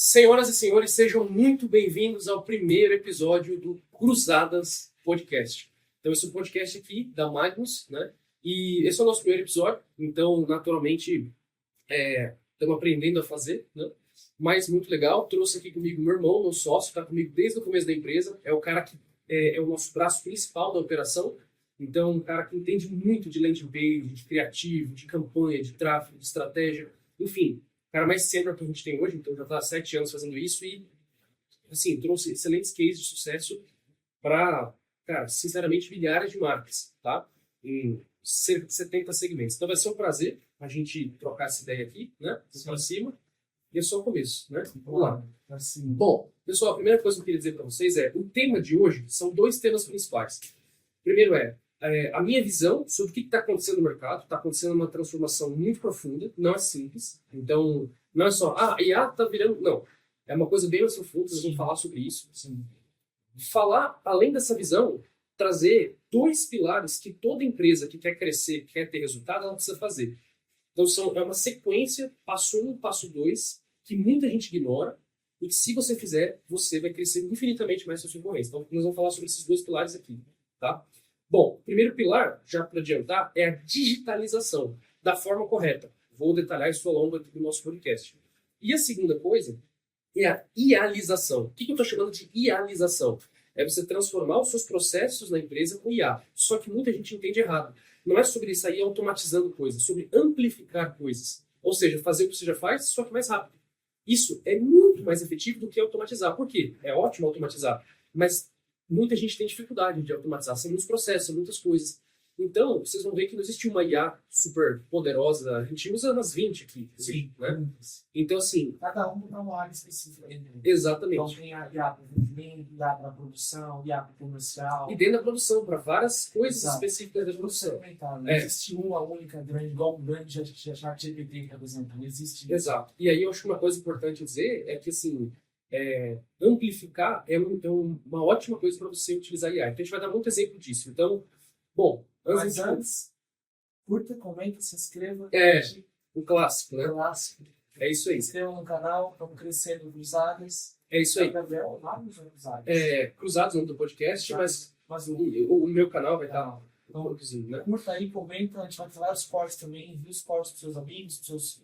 Senhoras e senhores, sejam muito bem-vindos ao primeiro episódio do Cruzadas Podcast. Então, esse é um podcast aqui da Magnus, né? E esse é o nosso primeiro episódio, então, naturalmente, estamos aprendendo a fazer, né? Mas muito legal. Trouxe aqui comigo meu irmão, meu sócio, está comigo desde o começo da empresa. É o cara que é o nosso braço principal da operação. Então, um cara que entende muito de landing page, de criativo, de campanha, de tráfego, de estratégia, enfim. O cara mais sênior que a gente tem hoje, então já está há 7 anos fazendo isso e, assim, trouxe excelentes cases de sucesso para, cara, sinceramente, milhares de marcas, tá? Em cerca de 70 segmentos. Então vai ser um prazer a gente trocar essa ideia aqui, né? Para cima. E é só o começo, né? Vamos lá. Assim. Bom, pessoal, a primeira coisa que eu queria dizer para vocês é, o tema de hoje são 2 temas principais. Primeiro a minha visão sobre o que está acontecendo no mercado. Está acontecendo uma transformação muito profunda, não é simples. Então, não é só, a IA está virando... Não, é uma coisa bem mais profunda, nós vamos falar sobre isso. Sim. Falar, além dessa visão, trazer 2 pilares que toda empresa que quer crescer, que quer ter resultado, ela precisa fazer. Então, é uma sequência, passo 1, passo 2, que muita gente ignora, e que se você fizer, você vai crescer infinitamente mais seus concorrentes. Então, nós vamos falar sobre esses 2 pilares aqui, tá? Bom, o primeiro pilar, já para adiantar, é a digitalização da forma correta. Vou detalhar isso ao longo do nosso podcast. E a segunda coisa é a ialização. O que eu estou chamando de ialização? É você transformar os seus processos na empresa com IA. Só que muita gente entende errado. Não é sobre sair automatizando coisas, é sobre amplificar coisas. Ou seja, fazer o que você já faz, só que mais rápido. Isso é muito mais efetivo do que automatizar. Por quê? É ótimo automatizar, mas muita gente tem dificuldade de automatizar, são muitos processos, são muitas coisas. Então, vocês vão ver que não existe uma IA super poderosa, a gente usa nas 20 aqui. Sim. Né? Então, assim... Cada um dá uma área específica. Exatamente. Então, tem a IA para vendimento, IA para produção, IA para comercial. E dentro da produção, para várias coisas Exato. específicas da produção. Não existe uma única grande, igual um grande ChatGPT, por exemplo. Não existe. Exato. E aí eu acho que uma coisa importante dizer é que, assim, amplificar é uma ótima coisa para você utilizar IA. Então, a gente vai dar muito exemplo disso. Então, bom... Antes, curta, comenta, se inscreva. Um clássico, né? Clássico. É isso aí. Se inscreva no canal, vamos crescendo Cruzadas. É isso aí. Cruzados, o nome do podcast, mas o meu canal vai estar né? Curta aí, comenta, a gente vai falar os cortes também, envia os cortes para os seus amigos, para os seus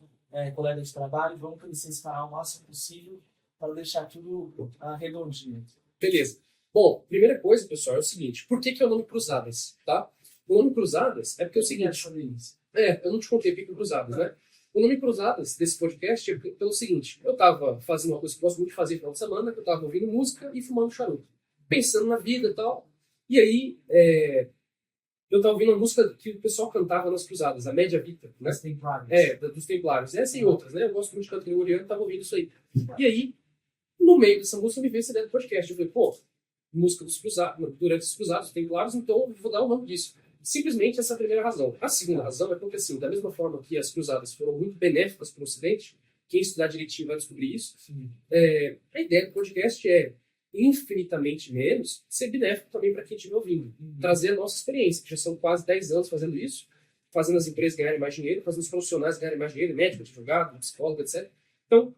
colegas de trabalho, vamos crescer esse canal o máximo possível para deixar tudo redondinho. Beleza. Bom, primeira coisa, pessoal, é o seguinte, por que é o nome Cruzadas, tá? O nome Cruzadas é porque é o seguinte... eu não te contei o que é Cruzadas, né? O nome Cruzadas desse podcast é pelo seguinte, eu estava fazendo uma coisa que eu gosto muito de fazer no final de semana, que eu estava ouvindo música e fumando charuto, pensando na vida e tal, e aí eu estava ouvindo uma música que o pessoal cantava nas Cruzadas, a Média Vita, né? Dos Templários. Dos Templários, essa e outras, né? Eu gosto muito de canto gregoriano, estava ouvindo isso aí. E aí, no meio dessa música, eu me veio essa ideia do podcast, eu falei, música dos Cruzados, durante os Cruzados, Templários, então eu vou dar o nome disso. Simplesmente essa é a primeira razão. A segunda razão é porque, assim, da mesma forma que as cruzadas foram muito benéficas para o Ocidente, quem estudar direitinho vai descobrir isso, a ideia do podcast é infinitamente menos ser benéfico também para quem estiver ouvindo. Trazer a nossa experiência, que já são quase 10 anos fazendo isso, fazendo as empresas ganharem mais dinheiro, fazendo os profissionais ganharem mais dinheiro, médico, advogado, psicólogo, etc. Então,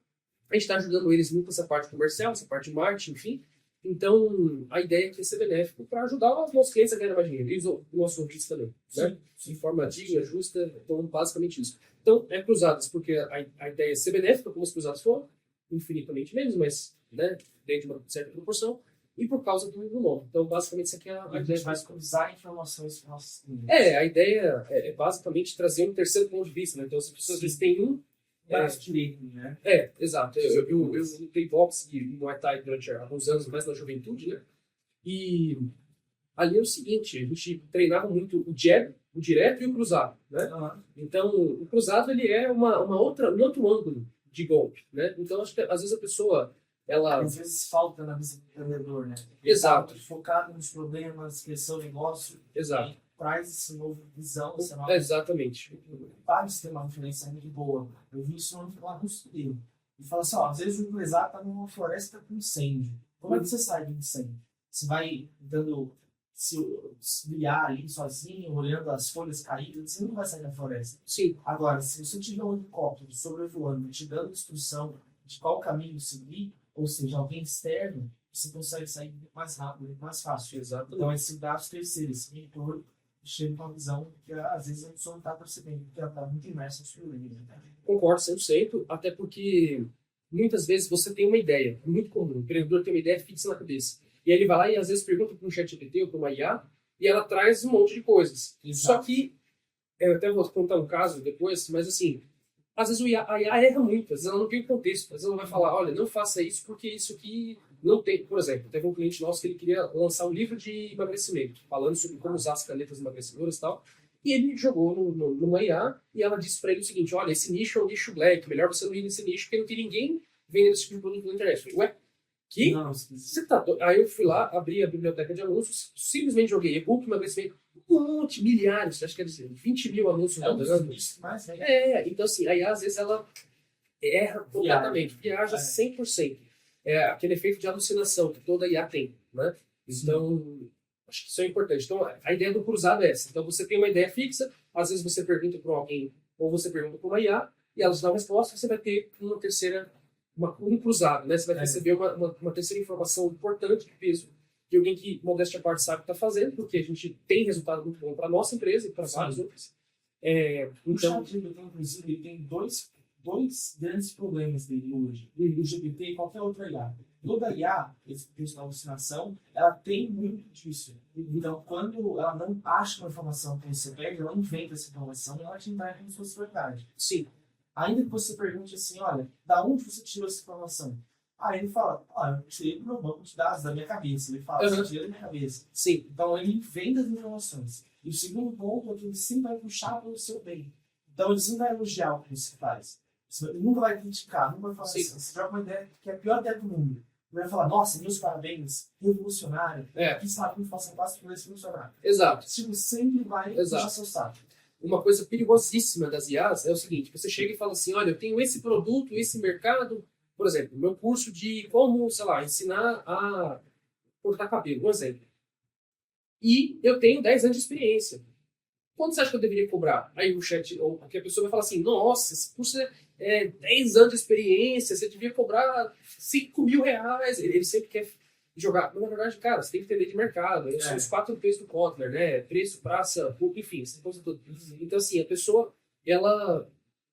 a gente está ajudando eles muito nessa parte comercial, essa parte de marketing, enfim. Então, a ideia é ser benéfico para ajudar os nossos clientes a ganhar mais dinheiro e os nossos ouvintes também, né? De forma digna, justa, então basicamente isso. Então, Cruzadas, porque a ideia é ser benéfica, como as Cruzadas foram, infinitamente menos, mas né, dentro de uma certa proporção, e por causa do nome. Então, basicamente, isso aqui é a ideia. A gente vai cruzar informações para nossos clientes. A ideia é basicamente trazer um terceiro ponto de vista, né? Então, as pessoas às vezes têm um direito, né? Exato. Eu lutei boxe e Muay Thai durante alguns anos, mais na juventude, né? E ali é o seguinte, a gente treinava muito o jab, o direto e o cruzado, né? Então, o cruzado, ele é um outro ângulo de golpe, né? Então, acho que às vezes a pessoa, às vezes falta na visão do empreendedor, né? Exato. Focado nos problemas, crescer o negócio. Exato. Traz essa nova visão, Exatamente. Vários têm uma referência muito boa. Eu vi isso lá no estudo. E fala assim, às vezes o empresário está numa floresta com incêndio. Como é que você sai do incêndio? Você vai se guiar ali sozinho, olhando as folhas caídas, você não vai sair da floresta. Sim. Agora, se você tiver um helicóptero sobrevoando, te dando instrução de qual caminho seguir, ou seja, alguém externo, você consegue sair mais rápido, mais fácil. Exatamente. Então, esse braço terceiro, esse mentor, chega com uma visão que às vezes a pessoa não está percebendo, porque ela está muito imersa no problema. Né? Concordo 100%, até porque muitas vezes você tem uma ideia, muito comum, o empreendedor tem uma ideia fixa na cabeça. E aí ele vai lá e às vezes pergunta para um ChatGPT ou para uma IA, e ela traz um monte de coisas. Exato. Só que, eu até vou contar um caso depois, mas assim, às vezes a IA erra muito, às vezes ela não tem contexto, às vezes ela vai falar, olha, não faça isso porque isso aqui não tem. Por exemplo, teve um cliente nosso que ele queria lançar um livro de emagrecimento, falando sobre como usar as canetas emagrecedoras e tal, e ele jogou numa IA e ela disse para ele o seguinte, olha, esse nicho é um nicho black, melhor você não ir nesse nicho porque não tem ninguém vendendo esse tipo de produto na internet. Eu falei, ué, que? Não, Você tá doido? Aí eu fui lá, abri a biblioteca de anúncios, simplesmente joguei e-book, emagrecimento, um monte, milhares, acho que era 20 mil anúncios é um rodando. dos mais, né? Então assim, aí às vezes ela erra completamente, viaja 100%. É aquele efeito de alucinação que toda IA tem, né? Então, acho que isso é importante. Então, a ideia do cruzado é essa. Então, você tem uma ideia fixa, às vezes você pergunta para alguém, ou você pergunta para uma IA, e elas dão a resposta, você vai ter uma terceira, um cruzado, né? Você vai receber uma terceira informação importante de peso de alguém que, modéstia à parte, sabe o que está fazendo, porque a gente tem resultado muito bom para a nossa empresa e para várias outras. O Então, ChatGPT, inclusive, ele tem dois grandes problemas dele hoje. O GPT e qualquer outra IA. Toda IA, esse texto da alucinação, ela tem muito disso. Então, quando ela não acha uma informação que você pede, ela inventa essa informação e ela te entrega como se fosse verdade. sim, Ainda que você pergunte assim, olha, da onde você tirou essa informação? Aí ele fala, eu tirei do meu banco de dados, da minha cabeça. Ele fala, você tirou da minha cabeça. sim. Então, ele inventa as informações. E o segundo ponto é que ele sempre vai puxar para o seu bem. Então, ele sempre vai elogiar o que você faz. Você nunca vai criticar, nunca vai falar assim, você joga uma ideia que é a pior ideia do mundo. Ele vai falar, nossa, meus parabéns, revolucionário, que sabe que faça passo para esse funcionário. Exato. Tipo, sempre vai puxar seu saco. Uma coisa perigosíssima das IAs é o seguinte, você chega e fala assim, olha, eu tenho esse produto, esse mercado, por exemplo, meu curso de como, sei lá, ensinar a cortar cabelo, um exemplo. E eu tenho 10 anos de experiência. Quanto você acha que eu deveria cobrar? Aí o chat, ou aqui a pessoa vai falar assim, nossa, esse curso é 10 anos de experiência, você devia cobrar 5 mil reais. Ele sempre quer jogar. Mas, na verdade, cara, você tem que entender de mercado. São os 4 P's do Kotler, né? Preço, praça, público, enfim, essa coisa toda. Então, assim, a pessoa, ela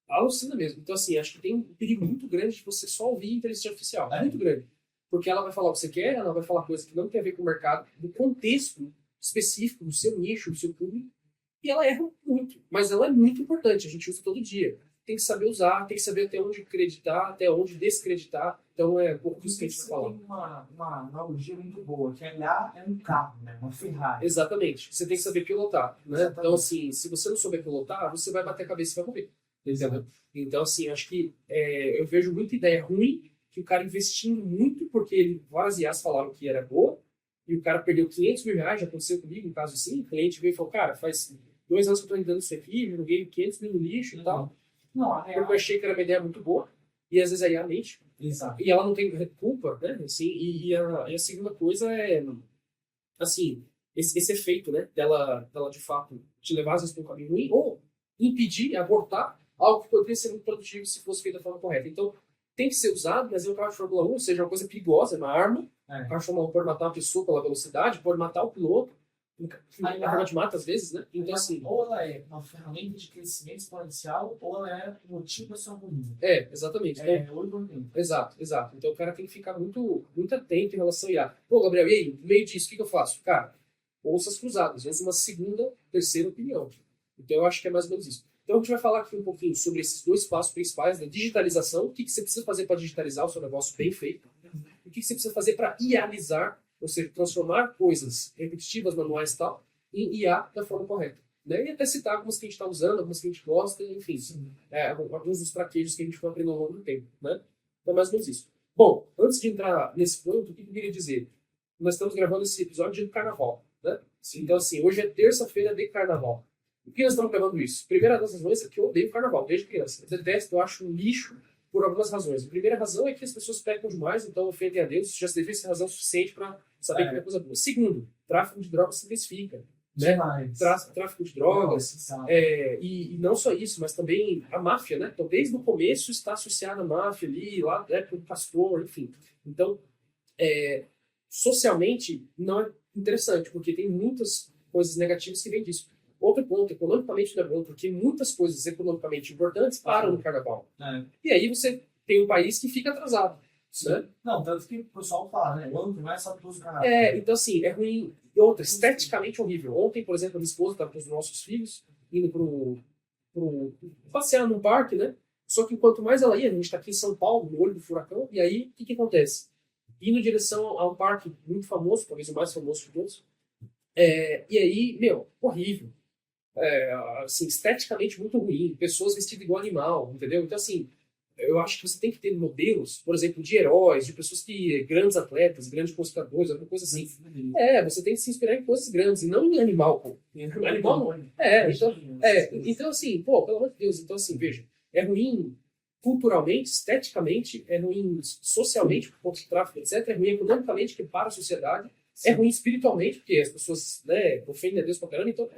alucina mesmo. Então, assim, acho que tem um perigo muito grande de você só ouvir inteligência artificial. Muito grande. Porque ela vai falar o que você quer, ela vai falar coisas que não tem a ver com o mercado, do contexto específico, do seu nicho, do seu público. E ela erra muito, mas ela é muito importante, a gente usa todo dia. Tem que saber usar, tem que saber até onde acreditar, até onde descreditar. Então é um pouco disso que a gente vai falar. Tem uma analogia muito boa, que a IA é um carro, né? Uma Ferrari. Exatamente, você tem que saber pilotar. Né? Então, assim, se você não souber pilotar, você vai bater a cabeça e vai morrer. Entendeu? Então, assim, acho que eu vejo muita ideia ruim, que o cara investindo muito, porque várias IAs falaram que era boa, e o cara perdeu 500 mil reais, já aconteceu comigo, um caso assim, o cliente veio e falou, cara, faz 2 anos que eu estou lidando isso aqui, eu joguei 500 mil no lixo e tal. Não, porque eu achei que era uma ideia muito boa, e às vezes a IA mente. Exato. E ela não tem culpa, né? Assim, e a segunda coisa é, assim, esse efeito, né? Dela de fato te levar às vezes para um caminho ruim, ou impedir, abortar algo que poderia ser muito produtivo se fosse feito da forma correta. Então, tem que ser usado, mas é um carro de Fórmula 1, ou seja, uma coisa perigosa, é uma arma. O carro de Fórmula 1 pode matar uma pessoa pela velocidade, pode matar o piloto. Na verdade, mata às vezes, né? Então, assim, ou ela é uma ferramenta de crescimento exponencial, ou ela é o motivo da sua ruína. Exatamente. Exato. Então o cara tem que ficar muito, muito atento em relação a IA. Pô, Gabriel, e aí? No meio disso, o que eu faço? Cara, ouça as cruzadas, ouça uma segunda, terceira opinião. Então eu acho que é mais ou menos isso. Então a gente vai falar aqui um pouquinho sobre esses 2 passos principais da digitalização, o que você precisa fazer para digitalizar o seu negócio bem feito, o que você precisa fazer para ializar, ou seja, transformar coisas repetitivas, manuais e tal, em IA da forma correta. Né? E até citar algumas que a gente está usando, algumas que a gente gosta, enfim. Alguns dos traquejos que a gente foi aprendendo ao longo do tempo. Né? Então é mais ou menos isso. Bom, antes de entrar nesse ponto, o que eu queria dizer? Nós estamos gravando esse episódio de carnaval. Né? Então, assim, hoje é terça-feira de carnaval. Por que nós estamos gravando isso? Primeira das razões é que eu odeio carnaval, desde criança. Eu detesto, eu acho um lixo por algumas razões. A primeira razão é que as pessoas pecam demais, então ofendem a Deus, já se devia ser razão suficiente para saber que é coisa boa. Segundo, tráfico de drogas se intensifica. né? Demais. Tráfico de drogas, Exato. e não só isso, mas também a máfia, né? Então, desde o começo está associada a máfia ali, lá, né, com o pastor, enfim. Então, socialmente, não é interessante, porque tem muitas coisas negativas que vêm disso. Outro ponto, economicamente não é bom, porque muitas coisas economicamente importantes param no carnaval. E aí você tem um país que fica atrasado. Né? Não, tanto que o pessoal fala, né? O ano que mais sabe todos os carnavais. Então assim, é ruim. E outra, esteticamente horrível. Ontem, por exemplo, a minha esposa estava com os nossos filhos indo passear num parque, né? Só que quanto mais ela ia, a gente está aqui em São Paulo, no olho do furacão, e aí o que acontece? Indo em direção a um parque muito famoso, talvez o mais famoso de todos, e aí, meu, horrível. Assim, esteticamente muito ruim, pessoas vestidas igual animal, entendeu? Então, assim, eu acho que você tem que ter modelos, por exemplo, de heróis, de pessoas que, grandes atletas, grandes conquistadores, alguma coisa assim. Você tem que se inspirar em coisas grandes, e não em animal, pô. Animal não. Então, assim, pô, pelo amor de Deus, então, assim, veja, é ruim culturalmente, esteticamente, é ruim socialmente, por conta de tráfico, etc., é ruim economicamente, que para a sociedade, é ruim espiritualmente, porque as pessoas, né, ofendem a Deus pra caramba, então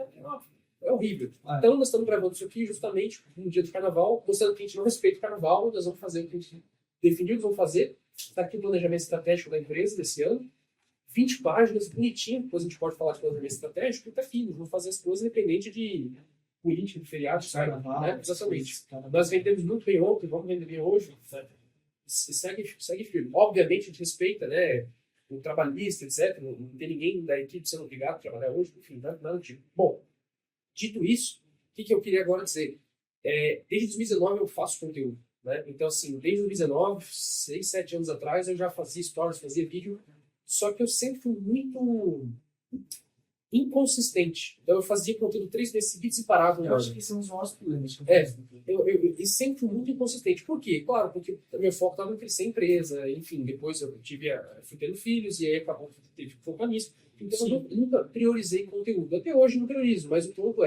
é horrível. Então, nós estamos gravando isso aqui justamente no dia do carnaval, mostrando que a gente não respeita o carnaval, nós vamos fazer o que a gente definiu que vamos fazer. Está aqui o planejamento estratégico da empresa desse ano. 20 páginas, bonitinho, depois a gente pode falar de planejamento estratégico, e tá aqui, nós vamos fazer as coisas independente de política, de feriado, de carnaval, né? Exatamente. Nós vendemos muito bem ontem, vamos vender bem hoje. Segue firme. Obviamente, a gente respeita, né, o trabalhista, etc. Não tem ninguém da equipe sendo obrigado a trabalhar hoje, enfim, nada do tipo. Bom, dito isso, o que eu queria agora dizer? Desde 2019 eu faço conteúdo. Né? Então, assim, desde 2019, 6, 7 anos atrás, eu já fazia stories, fazia vídeo, só que eu sempre fui muito inconsistente. Então, eu fazia conteúdo 3 vezes seguidos e parava. Eu acho que são os nossos problemas. Eu sempre fui muito inconsistente. Por quê? Claro, porque o meu foco estava em crescer a empresa, enfim, depois eu fui tendo filhos, e aí acabou que teve que focar nisso. Então, eu nunca priorizei conteúdo. Até hoje não priorizo, mas o ponto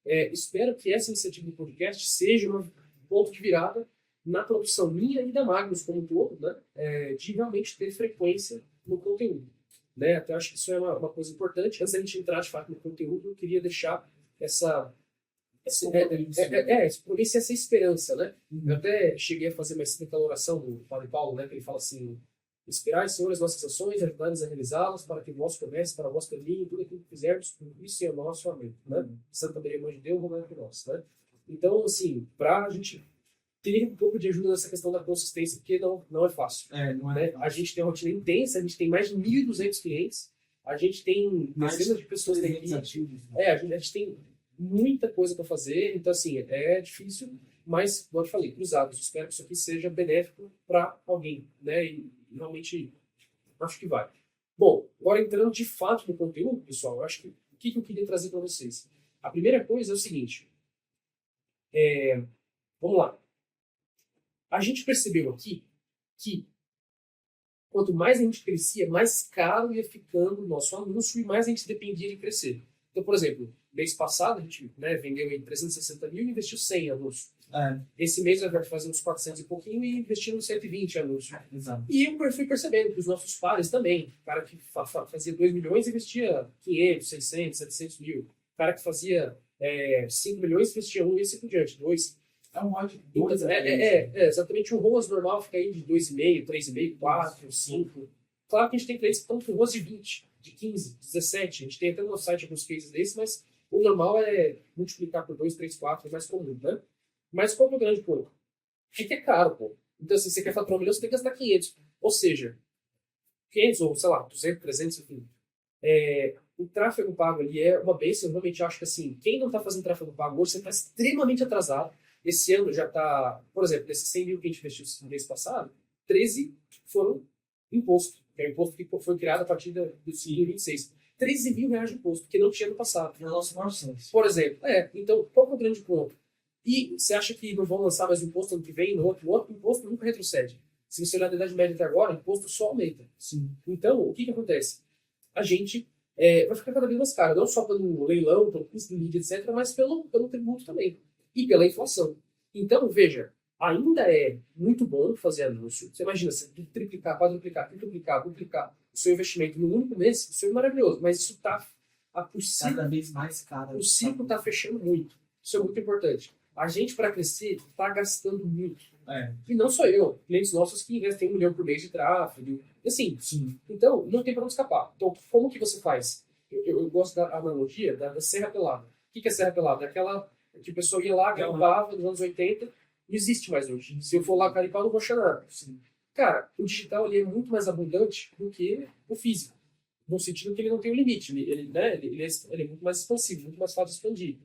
espero que essa iniciativa do podcast seja um ponto de virada na produção minha e da Magnus como um todo, né? De realmente ter frequência no conteúdo. Né? Até acho que isso é uma coisa importante. Antes da gente entrar de fato no conteúdo, eu queria deixar essa esperança, né? Eu até cheguei a fazer mais aquela oração do Padre Paulo, né? Que ele fala assim: inspirai, Senhor, as nossas ações, ajudai-nos a realizá-las, para que o vosso comércio, para o vosso caminho, tudo aquilo que fizermos, isso é o nosso amém. Né? Santa Maria, Mãe de Deus, rogai por nós. Né? Então, assim, para a gente ter um pouco de ajuda nessa questão da consistência, porque não é fácil. Não é. Né? A gente tem uma rotina intensa, a gente tem mais de 1.200 clientes, a gente tem dezenas de pessoas na equipe, a gente tem muita coisa para fazer, então, assim, é difícil, mas, como eu falei, cruzados, espero que isso aqui seja benéfico para alguém, né? E realmente acho que vai. Bom, agora entrando de fato no conteúdo, pessoal, eu acho que o que eu queria trazer para vocês? A primeira coisa é o seguinte, vamos lá. A gente percebeu aqui que quanto mais a gente crescia, mais caro ia ficando o nosso anúncio e mais a gente dependia de crescer. Então, por exemplo, mês passado a gente vendeu em 360 mil e investiu 100 em anúncio. Esse mês vai fazer uns 400 e pouquinho e investir uns 120 em anúncio. Exato. E eu fui percebendo que os nossos pares também, o cara que fazia 2 milhões investia 500, 600, 700 mil. O cara que fazia 5 milhões investia 1 e assim por diante, 2. É um ódio. Exatamente. O ROAS normal fica aí de 2,5, 3,5, 4, 5. Claro que a gente tem clientes que estão com ROAS de 20, de 15, 17. A gente tem até no nosso site alguns cases desses, mas o normal é multiplicar por 2, 3, 4, é mais comum, né? Mas qual é o grande ponto? É que é caro, pô. Então, se você quer faturar 1 milhão, você tem que gastar 500. Ou seja, 500 ou, sei lá, 200, 300, enfim. O tráfego pago ali é uma bênção. Eu realmente acho que, assim, quem não está fazendo tráfego pago hoje, você está extremamente atrasado. Esse ano já está, por exemplo, desses 100 mil que a gente investiu no mês passado, 13 foram imposto. Que é o imposto que foi criado a partir do 2026. 13 mil reais de imposto, que não tinha no passado. Por exemplo. Então, qual é o grande ponto? E você acha que não vão lançar mais um imposto ano que vem, no outro imposto nunca retrocede. Se você olhar a idade média até agora, o imposto só aumenta. Sim. Então, o que acontece? A gente vai ficar cada vez mais caro, não só pelo leilão, pelo custo de mídia, etc., mas pelo tributo também. E pela inflação. Então, veja, ainda é muito bom fazer anúncio. Você imagina, você triplicar, quadruplicar, triplicar, duplicar o seu investimento no único mês, isso é maravilhoso, mas isso está o ciclo, cada vez mais caro. o ciclo tá fechando muito. Isso é muito importante. A gente, para crescer, tá gastando muito. É, E não sou eu. Clientes nossos que investem 1 milhão por mês de tráfego. Assim, sim. então, não tem para onde escapar. Então, como que você faz? Eu gosto da analogia da Serra Pelada. O que é Serra Pelada? É aquela que o pessoal ia lá, gravava nos anos 80, não existe mais hoje. Se eu for lá carimpar, eu não vou achar nada. Sim. Cara, o digital ele é muito mais abundante do que o físico. No sentido que ele não tem um limite. Ele é muito mais expansivo, muito mais fácil de expandir.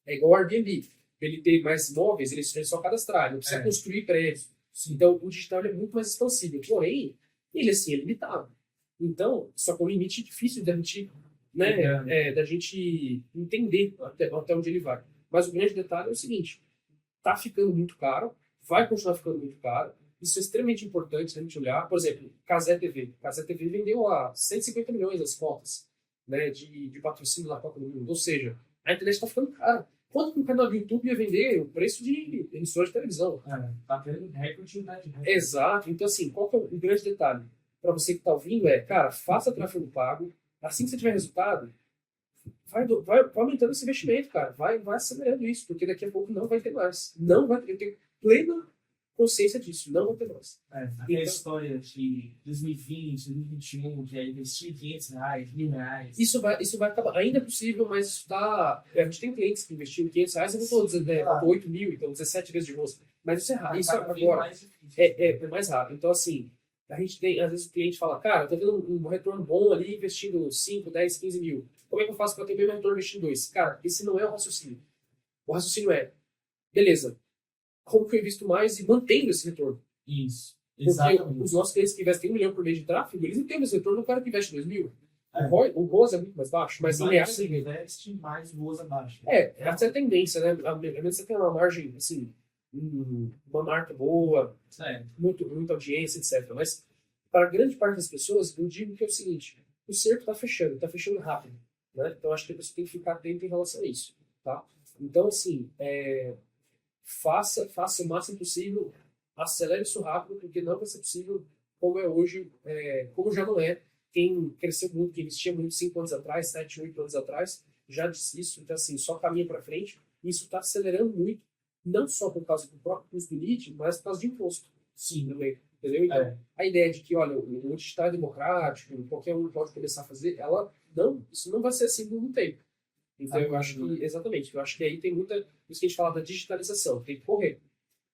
É igual o Airbnb. Ele tem mais imóveis, ele é só cadastrar, ele não precisa construir prédios. Então, o digital ele é muito mais expansível. Porém, ele assim, é limitado. Então, só que é um limite difícil da gente, da gente entender até onde ele vai. Mas o grande detalhe é o seguinte: tá ficando muito caro, vai continuar ficando muito caro. Isso é extremamente importante a gente olhar. Por exemplo, Cazé TV. Cazé TV vendeu a 150 milhões as cotas, né, de patrocínio na Copa do Mundo. Ou seja, a internet está ficando cara. Quanto que um canal do YouTube ia vender o preço de emissora de televisão? Tá tendo recorde, né? Exato. Então, assim, qual que é o grande detalhe? Para você que está ouvindo cara, faça tráfego pago. Assim que você tiver resultado, vai aumentando esse investimento, cara. Vai acelerando isso, porque daqui a pouco não vai ter mais. Não vai ter. Eu tenho plena consciência disso. Não vai ter mais. Aquela história de 2020, 2021, que é investir R$500, R$1.000. Isso vai acabar. Ainda é possível, mas isso tá. A gente tem clientes que investiram R$500, eu não estou dizendo, claro. 8 mil, então 17 vezes de rosto. Mas isso é raro. Isso Tá agora mais difícil. é mais raro. Então, assim, a gente tem, às vezes o cliente fala, cara, eu tô tendo um retorno bom ali investindo 5, 10, 15 mil. Como é que eu faço para ter o mesmo retorno investindo 2? Cara, esse não é o raciocínio. O raciocínio é, beleza, como que eu invisto mais e mantendo esse retorno? Isso. Porque Exatamente. os nossos clientes que investem 1 milhão por mês de tráfego, eles não têm esse retorno do cara que investe 2 mil. É. O ROAS é muito mais baixo, mas em Mais reais você investe, mais o uso abaixo. essa é a tendência, né? A menos que você tenha uma margem, assim, uma marca boa, muita audiência, etc. Mas, para grande parte das pessoas, eu digo que é o seguinte: o cerco está fechando rápido. Né? Então, acho que a pessoa tem que ficar atenta em relação a isso. Tá? Então, assim, faça o máximo possível, acelere isso rápido, porque não vai ser possível como é hoje, como já não é. Quem cresceu muito, quem investia muito 5 anos atrás, 7, 8 anos atrás, já disse isso, então assim, só caminha para frente. Isso está acelerando muito, não só por causa do próprio custo do lead, mas por causa de imposto. Sim, também. Entendeu? Então, a ideia de que, olha, o digital é democrático, qualquer um pode começar a fazer, isso não vai ser assim por muito tempo. Então, eu acho que, exatamente, eu acho que aí tem muita, isso que a gente fala da digitalização, tem que correr.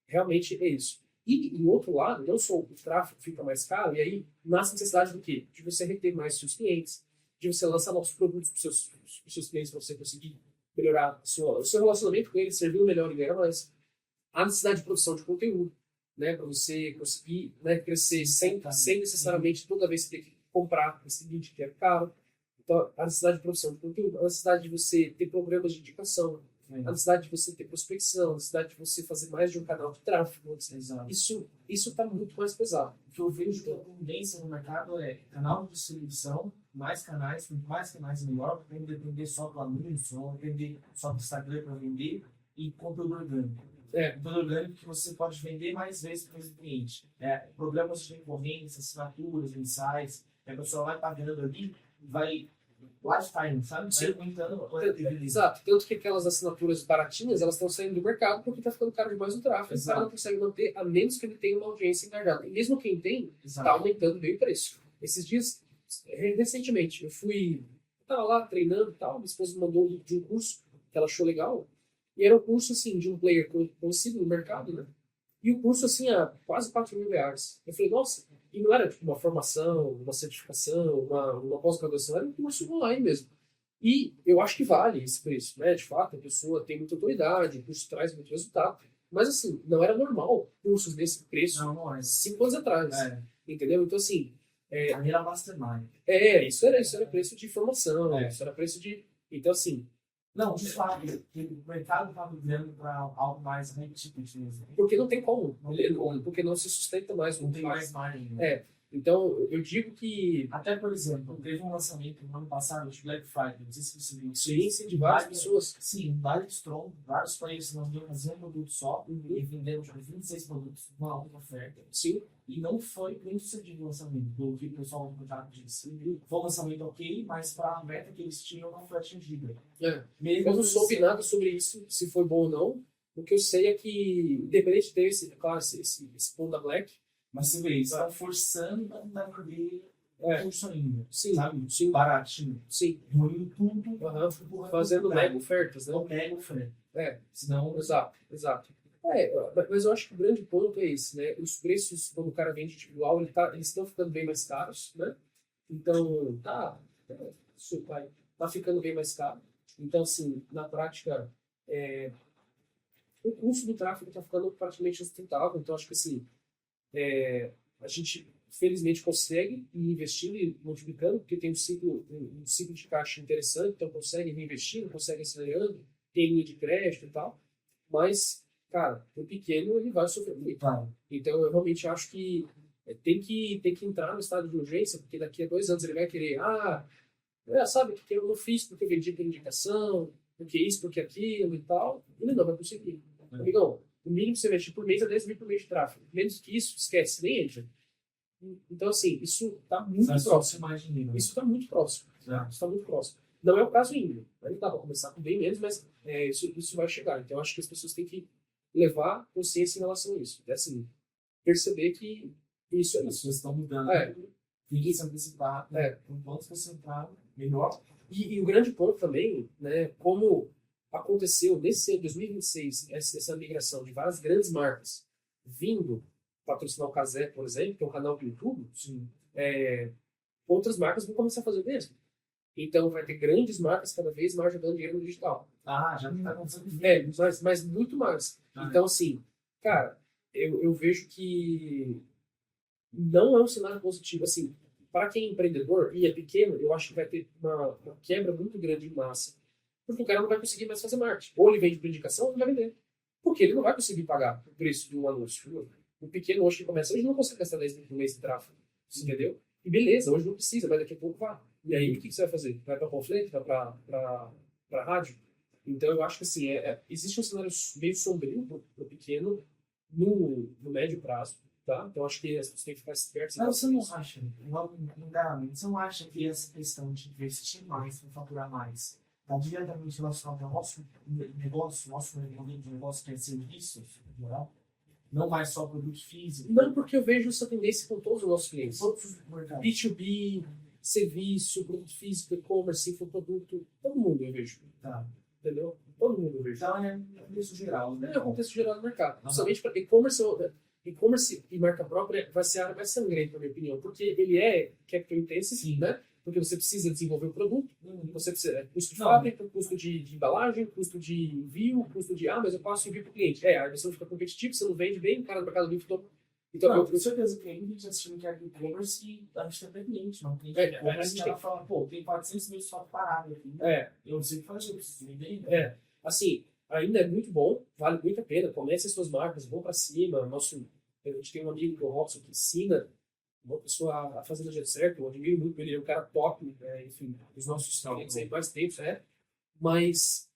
Realmente é isso. E, em outro lado, não só o tráfego fica mais caro, e aí nasce a necessidade do quê? De você reter mais seus clientes, de você lançar novos produtos para os seus clientes, para você conseguir melhorar o seu relacionamento com eles, servir melhor e ganhar mais. A necessidade de produção de conteúdo, né, para você conseguir, né, crescer sem necessariamente toda vez ter que comprar esse lead que é caro. Então, a necessidade de produção de conteúdo, a necessidade de você ter programas de indicação, a necessidade de você ter prospecção, a necessidade de você fazer mais de um canal de tráfego. Isso está muito mais pesado. O que eu vejo que a tendência no mercado é canal de distribuição, mais canais, quanto mais canais melhor, para não depender só do anúncio, não depender só do Instagram para vender, e conteúdo orgânico. Conteúdo orgânico que você pode vender mais vezes para o cliente. Programas de recorrência, assinaturas, mensais, a pessoa vai pagando ali, vai lifetime, sabe? Sim. Aumentando. Exato. Tanto que aquelas assinaturas baratinhas, elas estão saindo do mercado porque está ficando caro demais o tráfego. O cara não consegue manter, a menos que ele tenha uma audiência engajada. E mesmo quem tem, está aumentando bem o preço. Esses dias, recentemente, eu estava lá treinando e tal, minha esposa me mandou de um curso que ela achou legal, e era um curso, assim, de um player conhecido no mercado, né? E o curso, assim, a quase R$4.000. Eu falei, nossa, e não era tipo uma formação, uma certificação, uma pós-graduação, era um curso online mesmo. E eu acho que vale esse preço, né? De fato, a pessoa tem muita autoridade, o curso traz muito resultado. Mas, assim, não era normal cursos desse preço 5 anos atrás. Entendeu? Então, assim... Era mastermind. Isso era preço de formação, isso era preço de... Então, assim... Não, de fato, o mercado está migrando para algo mais retípico mesmo. Porque não tem como. Porque não se sustenta mais. Não tem mais margem. Então, eu digo que Até, por exemplo, teve um lançamento no ano passado de Black Friday, não sei se você viu. sim, de várias pessoas. Sim, vários troncos, vários países não iam fazer um produto só e venderam tipo, 26 produtos numa única oferta. Sim, E não foi bem sucedido o lançamento, pelo que o pessoal no contato disse. Foi um lançamento ok, mas para a meta que eles tinham não foi atingida. eu não soube nada sobre isso, se foi bom ou não. O que eu sei é que, independente de ter claro, esse ponto da Black, Mas você vê, eles estão forçando a vender curso ainda. sim, Sabe? sim, Baratinho. sim, Ruindo tudo. aham, fazendo mega ofertas, né? Não mega oferta. É, Senão, exato. Mas eu acho que o grande ponto é esse, né? Os preços, quando o cara vende individual, eles estão ficando bem mais caros, né? Então, isso tá ficando bem mais caro. Então, assim, na prática, o custo do tráfego está ficando praticamente sustentável. Então, acho que, assim, a gente, felizmente, consegue ir investindo e multiplicando, porque tem um ciclo de caixa interessante, então consegue reinvestindo, consegue acelerando, tem linha de crédito e tal. Mas, cara, o pequeno ele vai sofrer muito. claro. Então, eu realmente acho que tem que entrar no estado de urgência, porque daqui a 2 anos ele vai querer, sabe, porque eu não fiz porque eu vendi por indicação, porque isso, porque aquilo e tal. Ele não vai conseguir. Amigão, o mínimo que você investir por mês é 10 mil por mês de tráfego. Menos que isso, esquece, nem entra. Então, assim, isso está muito próximo. Mais dinheiro. Isso está muito próximo. É. Isso tá muito próximo. Não é o caso ainda. Ainda dá para começar com bem menos, mas isso vai chegar. Então, eu acho que as pessoas têm que levar consciência em relação a isso. É assim, perceber que isso é As isso. coisas estão mudando. Tem que se antecipar. Quanto você entrar, melhor. E o grande ponto também, né, como aconteceu nesse ano 2026, essa migração de várias grandes marcas vindo patrocinar o Cazé, por exemplo, que é um canal do YouTube, outras marcas vão começar a fazer o mesmo. Então vai ter grandes marcas cada vez mais jogando dinheiro no digital. Já está acontecendo. Mas muito mais. Então, assim, cara, eu vejo que não é um cenário positivo. Assim, para quem é empreendedor e é pequeno, eu acho que vai ter uma quebra muito grande em massa. Porque o cara não vai conseguir mais fazer marketing. Ou ele vende por indicação, ou ele vai vender. Porque ele não vai conseguir pagar o preço de um anúncio. O pequeno hoje que começa, hoje não consegue gastar 10 mil por mês de tráfego. Entendeu? E beleza, hoje não precisa, mas daqui a pouco vai. E aí, o que você vai fazer? Vai para panfleto? Vai para rádio? Então, eu acho que assim, existe um cenário meio sombrio para o pequeno no médio prazo. Tá? Então, acho que as pessoas têm que ficar espertas. Mas você não acha, você não acha que essa questão de investir mais para faturar mais está diretamente relacionada ao nosso negócio, nosso modelo de negócio que é serviços, em geral? Não mais só produto físico? Não, porque eu vejo essa tendência com todos os nossos clientes. Todos os mercados. B2B, serviço, produto físico, e-commerce, infoproduto, todo mundo eu vejo. Tá. Entendeu? Todo mundo eu vejo. Então é o contexto geral, né? É o contexto geral do mercado. Principalmente para e-commerce e marca própria vai ser a área mais sangrenta, na minha opinião, porque ele é capital intensive, né? Porque você precisa desenvolver o produto, você precisa custo de fábrica, custo de embalagem, custo de envio, custo de mas eu passo envio para o cliente. Aí você não fica competitivo, você não vende bem, o cara do mercado livre toma. Então, não, com certeza, que a gente assistindo que é e-commerce e a gente tem cliente, não tem a gente tem que falar, tem 400 mil só parado aqui. Eu não sei o que fazer, eu preciso vender. Assim, ainda é muito bom, vale muito a pena, comece as suas marcas, vão para cima. A gente tem um amigo que é o Robson, que ensina uma pessoa a fazer do jeito certo, eu admiro muito ele, é um cara top, enfim, os nossos clientes aí mais tempos, mas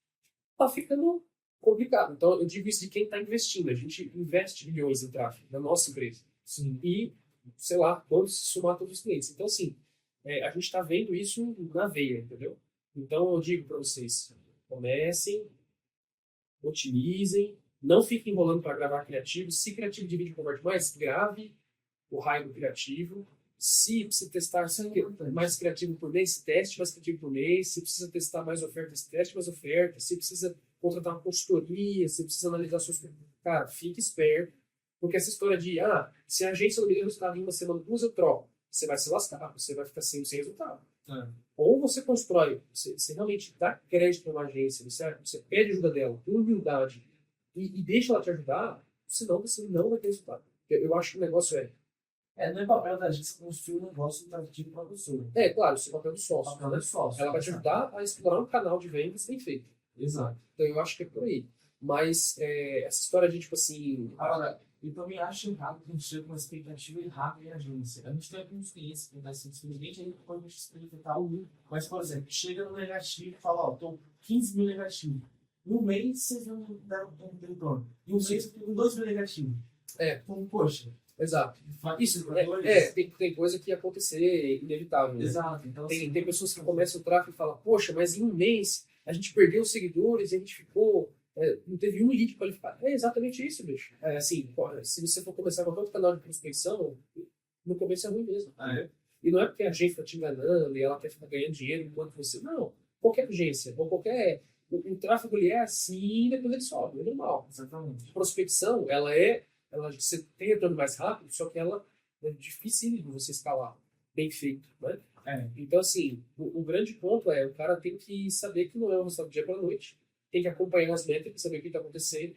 tá ficando complicado. Então, eu digo isso de quem está investindo. A gente investe milhões em tráfego na nossa empresa. Sim. E, sei lá, quando se somar todos os clientes. Então, assim, a gente está vendo isso na veia, entendeu? Então, eu digo para vocês, comecem, otimizem, não fiquem enrolando para gravar criativo. Se criativo de vídeo converte mais, grave o raio do criativo. Se precisa testar mais criativo por mês, teste mais criativo por mês. Se precisa testar mais ofertas, teste mais ofertas. Se precisa contratar uma consultoria, se precisa analisar suas... Cara, fique esperto. Porque essa história de, se a agência não me der resultado em uma semana, 2 eu troco. Você vai se lascar, você vai ficar sem resultado. Ou você constrói, você realmente dá crédito para uma agência, você pede ajuda dela, com humildade, e deixa ela te ajudar, senão você não vai ter resultado. Eu acho que o negócio não é papel da agência construir um negócio atrativo para a pessoa. Claro, isso é papel do sócio. Papel do sócio. Ela vai te ajudar a explorar um canal de vendas bem feito. Exato. Então eu acho que é por aí. Mas essa história de, tipo assim... Agora, Eu também acho errado que a gente chega com uma expectativa errada em agência. A gente tem alguns clientes que acontecem simplesmente, aí depois a gente explica e tal. Mas, por exemplo, chega no negativo e fala, ó, tô 15 mil negativo. No mês, vocês vão dar um retorno. E um mês, eu tô com 2 mil negativo. Então, poxa. Exato. Isso, tem coisa que ia acontecer inevitável. Né? Exato. Então, tem pessoas que começam o tráfego e falam, poxa, mas em um mês a gente perdeu os seguidores e a gente ficou... não teve um lead qualificado. É exatamente isso, bicho. Assim, se você for começar qualquer outro canal de prospecção, no começo é ruim mesmo. E não é porque a agência está te enganando e ela quer ficar ganhando dinheiro enquanto você... Não. Qualquer agência, ou qualquer... O tráfego ele é assim e depois ele sobe. É normal. Exatamente. A prospecção, você tem retorno mais rápido, só que ela é difícil de você escalar bem feito, né? Então, assim, o grande ponto o cara tem que saber que não é um resultado do dia para a noite, tem que acompanhar as métricas, saber o que está acontecendo,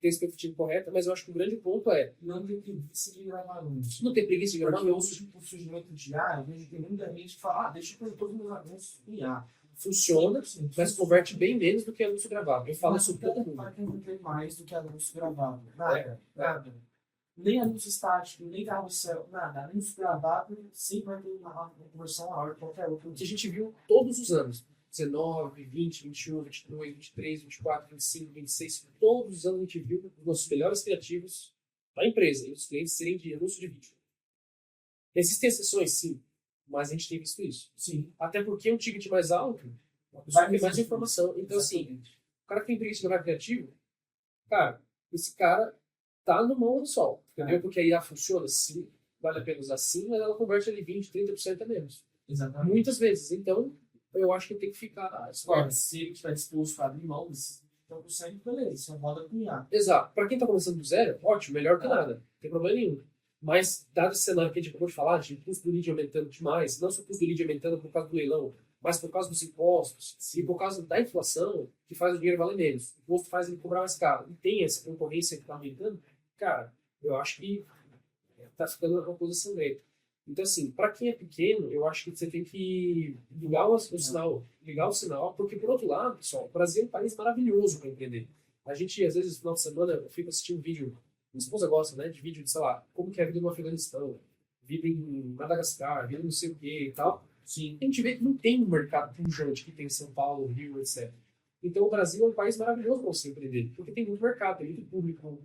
ter a expectativa correta, mas eu acho que o grande ponto não ter preguiça de gravar anúncios. Não ter preguiça de gravar anúncios. Porque o surgimento de IA, às vezes tem muita gente que fala, deixa eu fazer todos os meus anúncios em IA. Funciona, mas converte bem menos do que anúncio gravado. Eu falo isso todo mundo. Vai converter mais do que anúncio gravado. Nada. Nem anúncio estático, nem carrossel, nada. Anúncio gravado sempre vai ter uma conversão maior que qualquer outro. Que a gente viu todos os anos. 19, 20, 21, 22, 23, 24, 25, 26. Todos os anos a gente viu os nossos melhores criativos da empresa e os clientes serem de anúncio de vídeo. Existem exceções, sim. Mas a gente tem visto isso. Sim. Até porque um ticket mais alto, a pessoa tem mais informação. Então, assim, o cara que tem preguiça de jogar criativo, cara, esse cara tá no mão do sol. Entendeu? Porque a IA funciona sim, vale a pena usar sim, mas ela converte ali 20, 30% a menos. Exatamente. Muitas vezes. Então, eu acho que tem que ficar... Se ele estiver disposto a abrir mão desses 30%, beleza, você roda com IA. Exato. Para quem tá começando do zero, ótimo, melhor que nada. Não tem problema nenhum. Mas, dado esse cenário que a gente acabou de falar, de custo do lead aumentando demais, não só o custo do lead aumentando por causa do leilão, mas por causa dos impostos e por causa da inflação, que faz o dinheiro valer menos. O imposto faz ele cobrar mais caro. E tem essa concorrência que está aumentando, cara, eu acho que está ficando uma coisa sangrenta. Então, assim, para quem é pequeno, eu acho que você tem que ligar o sinal, porque, por outro lado, pessoal, o Brasil é um país maravilhoso para empreender. A gente, às vezes, no final de semana, eu fico assistindo vídeo. Minha esposa gosta, né, de vídeo de, sei lá, como que é a vida no Afeganistão, vida em Madagascar, vida não sei o que e tal. Sim. A gente vê que não tem um mercado pujante que tem em São Paulo, Rio, etc. Então o Brasil é um país maravilhoso para você empreender, porque tem muito mercado, tem muito público,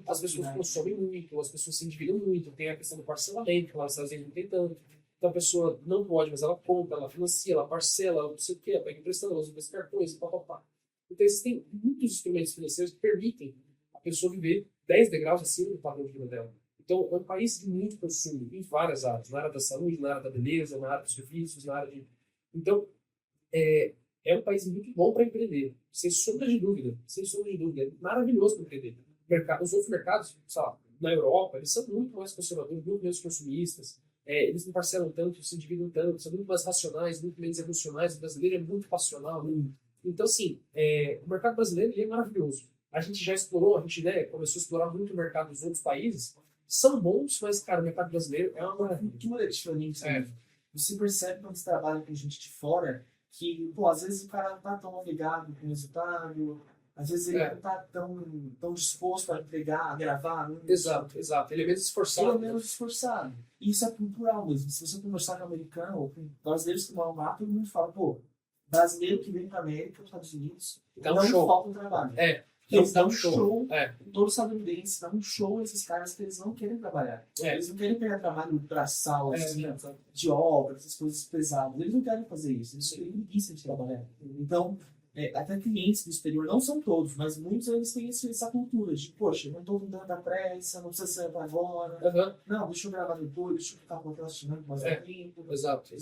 as pessoas consomem muito, as pessoas se endividam muito, tem a questão do parcelamento, que lá nos Estados Unidos não tem tanto. Então a pessoa não pode, mas ela compra, ela financia, ela parcela, ela não sei o que, ela pega emprestando, ela usa esses cartões, papapá. Então existem muitos instrumentos financeiros que permitem a pessoa viver 10 degraus acima do padrão de vida dela. Então, é um país de muito consumo em várias áreas. Na área da saúde, na área da beleza, na área dos serviços, na área de... Então, é um país muito bom para empreender. Sem sombra de dúvida. Sem sombra de dúvida. É maravilhoso para empreender. Os outros mercados, sei lá, na Europa, eles são muito mais conservadores, muito menos consumistas. Eles não parcelam tanto, se endividam tanto, são muito mais racionais, muito menos emocionais. O brasileiro é muito passional. Então, assim, o mercado brasileiro ele é maravilhoso. A gente já explorou, a gente começou a explorar muito o mercado dos outros países. São bons, mas, cara, o mercado brasileiro é uma maravilha. Que maneira diferente. Você percebe quando você trabalha com gente de fora que, pô, às vezes o cara não tá tão ligado com o resultado, às vezes ele não tá tão disposto a entregar, a gravar. Exato. Ele é menos esforçado. Ele é menos esforçado. E isso é cultural mesmo. Se você conversar com um americano ou com brasileiros que moram lá, todo mundo fala, pô, brasileiro que vem pra América, para os Estados Unidos, não falta um trabalho. Eles dão um show, todo estadunidense dá um show esses caras que eles não querem trabalhar. Eles não querem pegar trabalho braçal, de obra, essas coisas pesadas. Eles não querem fazer isso. Eles têm preguiça de trabalhar. Então, até clientes do exterior, não são todos, mas muitos eles têm essa cultura de, poxa, não estou com tanta pressa, não precisa ser para agora. Não, deixa eu gravar depois, deixa eu ficar procrastinando mais tempo. Exato.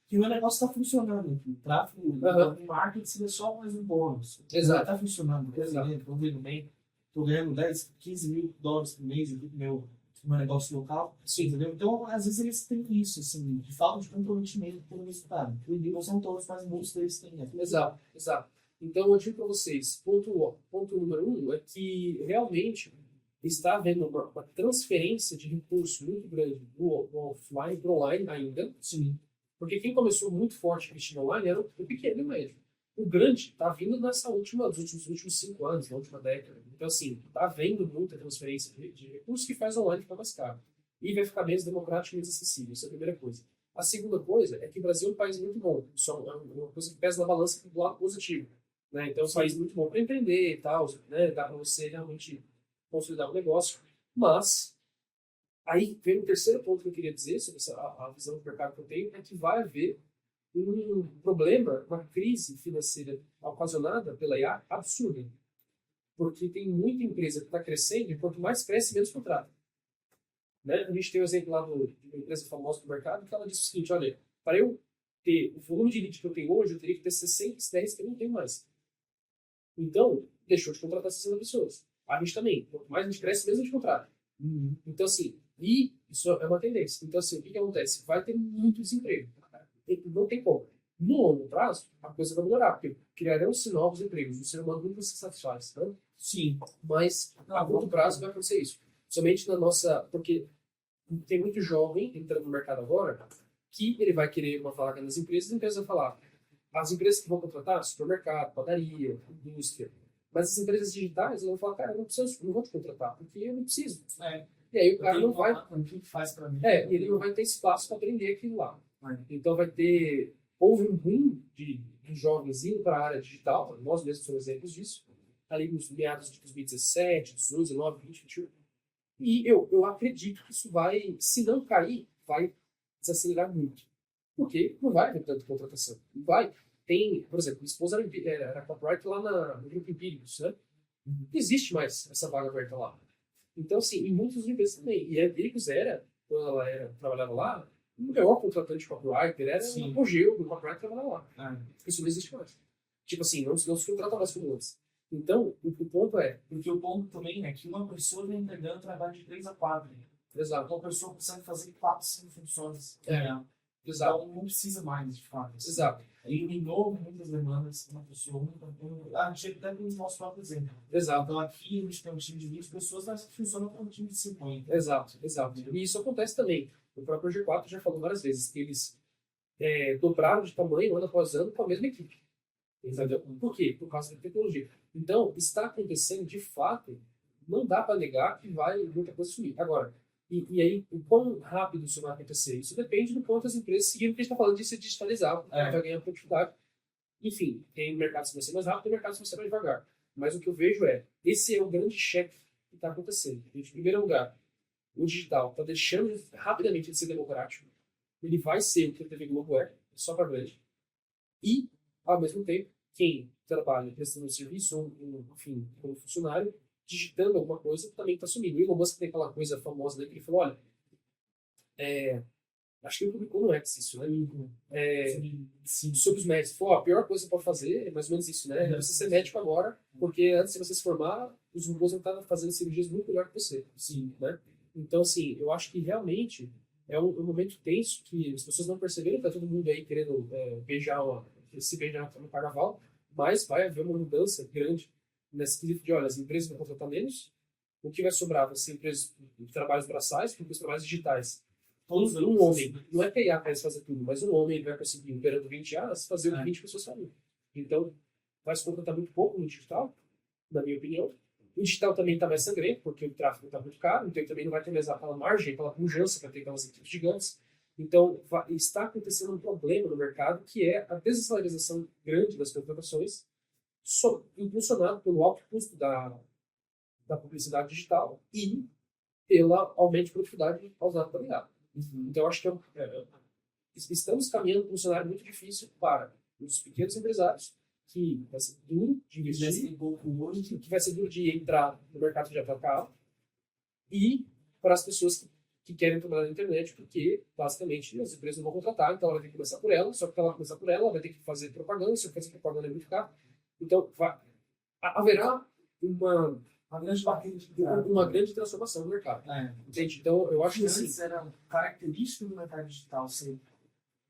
Que o negócio está funcionando. O tráfego, o marketing seria só mais um bônus. Exato. Está funcionando. Estou vendo bem. Estou ganhando 10, 15 mil dólares por mês aqui no meu negócio local. Sim. Entendeu? Então, às vezes eles têm isso, assim, de falta de comprometimento com o resultado. Não são todos, mas muitos deles têm. Exato. Então, eu digo para vocês, ponto número 1 é que realmente está havendo uma transferência de recurso muito grande do offline para o online ainda. Sim. Porque quem começou muito forte investindo online era o pequeno e o médio. O grande está vindo nos últimos 5 anos, na última década. Então, assim, está havendo muita transferência de recursos que faz online ficar mais caro. E vai ficar menos democrático e menos acessível. Essa é a primeira coisa. A segunda coisa é que o Brasil é um país muito bom. Isso é uma coisa que pesa na balança do lado positivo. Né? Então, é um país muito bom para empreender e tal. Né? Dá para você realmente consolidar um negócio. Mas, aí vem o terceiro ponto que eu queria dizer sobre a visão do mercado que eu tenho, é que vai haver um problema, uma crise financeira ocasionada pela IA absurda. Porque tem muita empresa que está crescendo e quanto mais cresce, menos contrata. Né? A gente tem um exemplo lá de uma empresa famosa do mercado que ela disse o seguinte, olha, para eu ter o volume de lead que eu tenho hoje, eu teria que ter 60 10 que eu não tenho mais. Então, deixou de contratar 60 pessoas. A gente também. Quanto mais a gente cresce, menos a gente contrata. Então, assim, e isso é uma tendência. Então, assim, o que acontece? Vai ter muito desemprego. Não tem como. No longo prazo, a coisa vai melhorar, porque criarão-se novos empregos. O ser humano nunca se satisfaz, né? Sim. Mas a curto prazo vai acontecer isso. Somente na nossa... Porque tem muito jovem entrando no mercado agora que ele vai querer uma vaga nas empresas e a empresa vai falar. As empresas que vão contratar, supermercado, padaria, indústria. Mas as empresas digitais vão falar, cara, eu não vou te contratar, porque eu não preciso. E aí o cara não vai... O que faz para mim? E ele não vai ter espaço para aprender aquilo lá. Então vai ter... Houve um boom de jovens indo para a área digital, nós mesmos somos exemplos disso, ali nos meados de 2017, 2018, 19, 20, 21. E eu acredito que isso vai, se não cair, vai desacelerar muito. Porque não vai haver tanta contratação. Não vai. Tem, por exemplo, minha esposa era copyright lá no Grupo Empíricos, né? Não existe mais essa vaga aberta lá. Então, assim, em muitas empresas também. E a Empíricos era, quando ela trabalhava lá, o maior contratante de copywriter era o apogeu do copywriter trabalhar lá. Isso não existe mais. Tipo assim, não se contrata mais como antes. Então, o ponto é... Porque o ponto também é que uma pessoa vem entregando trabalho de 3 a 4. Exato. Uma pessoa consegue fazer 4, 5 funções. Exato. Então, não precisa mais, de fato. Exato. Eliminou muitas demandas uma pessoa. A gente até tem o nosso próprio exemplo. Exato. Então, aqui a gente tem um time de 20 pessoas, mas funciona como um time de 50. Exato. E isso acontece também. O próprio G4 já falou várias vezes que eles dobraram de tamanho ano após ano com a mesma equipe. Entendeu? Por quê? Por causa da tecnologia. Então, está acontecendo de fato, não dá para negar que vai muita coisa sumir. Agora, e aí, o quão rápido isso vai acontecer? Isso depende do quanto as empresas seguiram o que a gente está falando de se digitalizar, vai ganhar produtividade. Enfim, tem mercados que vai ser mais rápido, tem mercados que vai ser mais devagar. Mas o que eu vejo esse é o grande cheque que está acontecendo. Em primeiro lugar, o digital está deixando rapidamente de ser democrático. Ele vai ser o que a TV Globo só para grande. E, ao mesmo tempo, quem trabalha prestando um serviço, ou, enfim, como funcionário, digitando alguma coisa, também está sumindo. O Elon Musk tem aquela coisa famosa dele que ele falou, olha, acho que ele publicou no X isso, né? Sobre os médicos. Falou, a pior coisa que você pode fazer é mais ou menos isso, né? É você ser médico agora, porque antes de você se formar, os robôs vão estar fazendo cirurgias muito melhor que você. Sim. Né? Então, assim, eu acho que realmente é um momento tenso que as pessoas não perceberam, está todo mundo aí querendo se beijar no carnaval, mas vai haver uma mudança grande nesse quesito de, olha, as empresas vão contratar menos, o que vai sobrar vai ser empresas de trabalhos braçais, porque os trabalhos digitais, todos um homem, não é que a IA vai fazer tudo, mas um homem vai conseguir, operando 20 horas, fazer o que 20 pessoas fariam. Então, vai se contratar muito pouco no digital, na minha opinião. O digital também está mais sangrento, porque o tráfego está muito caro, então ele também não vai ter mais aquela margem, aquela pujança para ter aquelas equipes gigantes. Então, está acontecendo um problema no mercado, que é a desaceleração grande das contratações, impulsionado pelo alto custo da publicidade digital e pelo aumento de produtividade causado pela IA. Então, eu acho que estamos caminhando para um cenário muito difícil para os pequenos empresários, que vai ser duro de investir, que vai ser duro de entrar no mercado de atacar, e para as pessoas que querem trabalhar na internet, porque, basicamente, as empresas não vão contratar, então ela vai ter que começar por ela, só que para ela começar por ela vai ter que fazer propaganda, se fazer propaganda é muito caro. Então, haverá uma grande transformação no mercado. Entende? Então, eu acho que antes era característico do mercado digital ser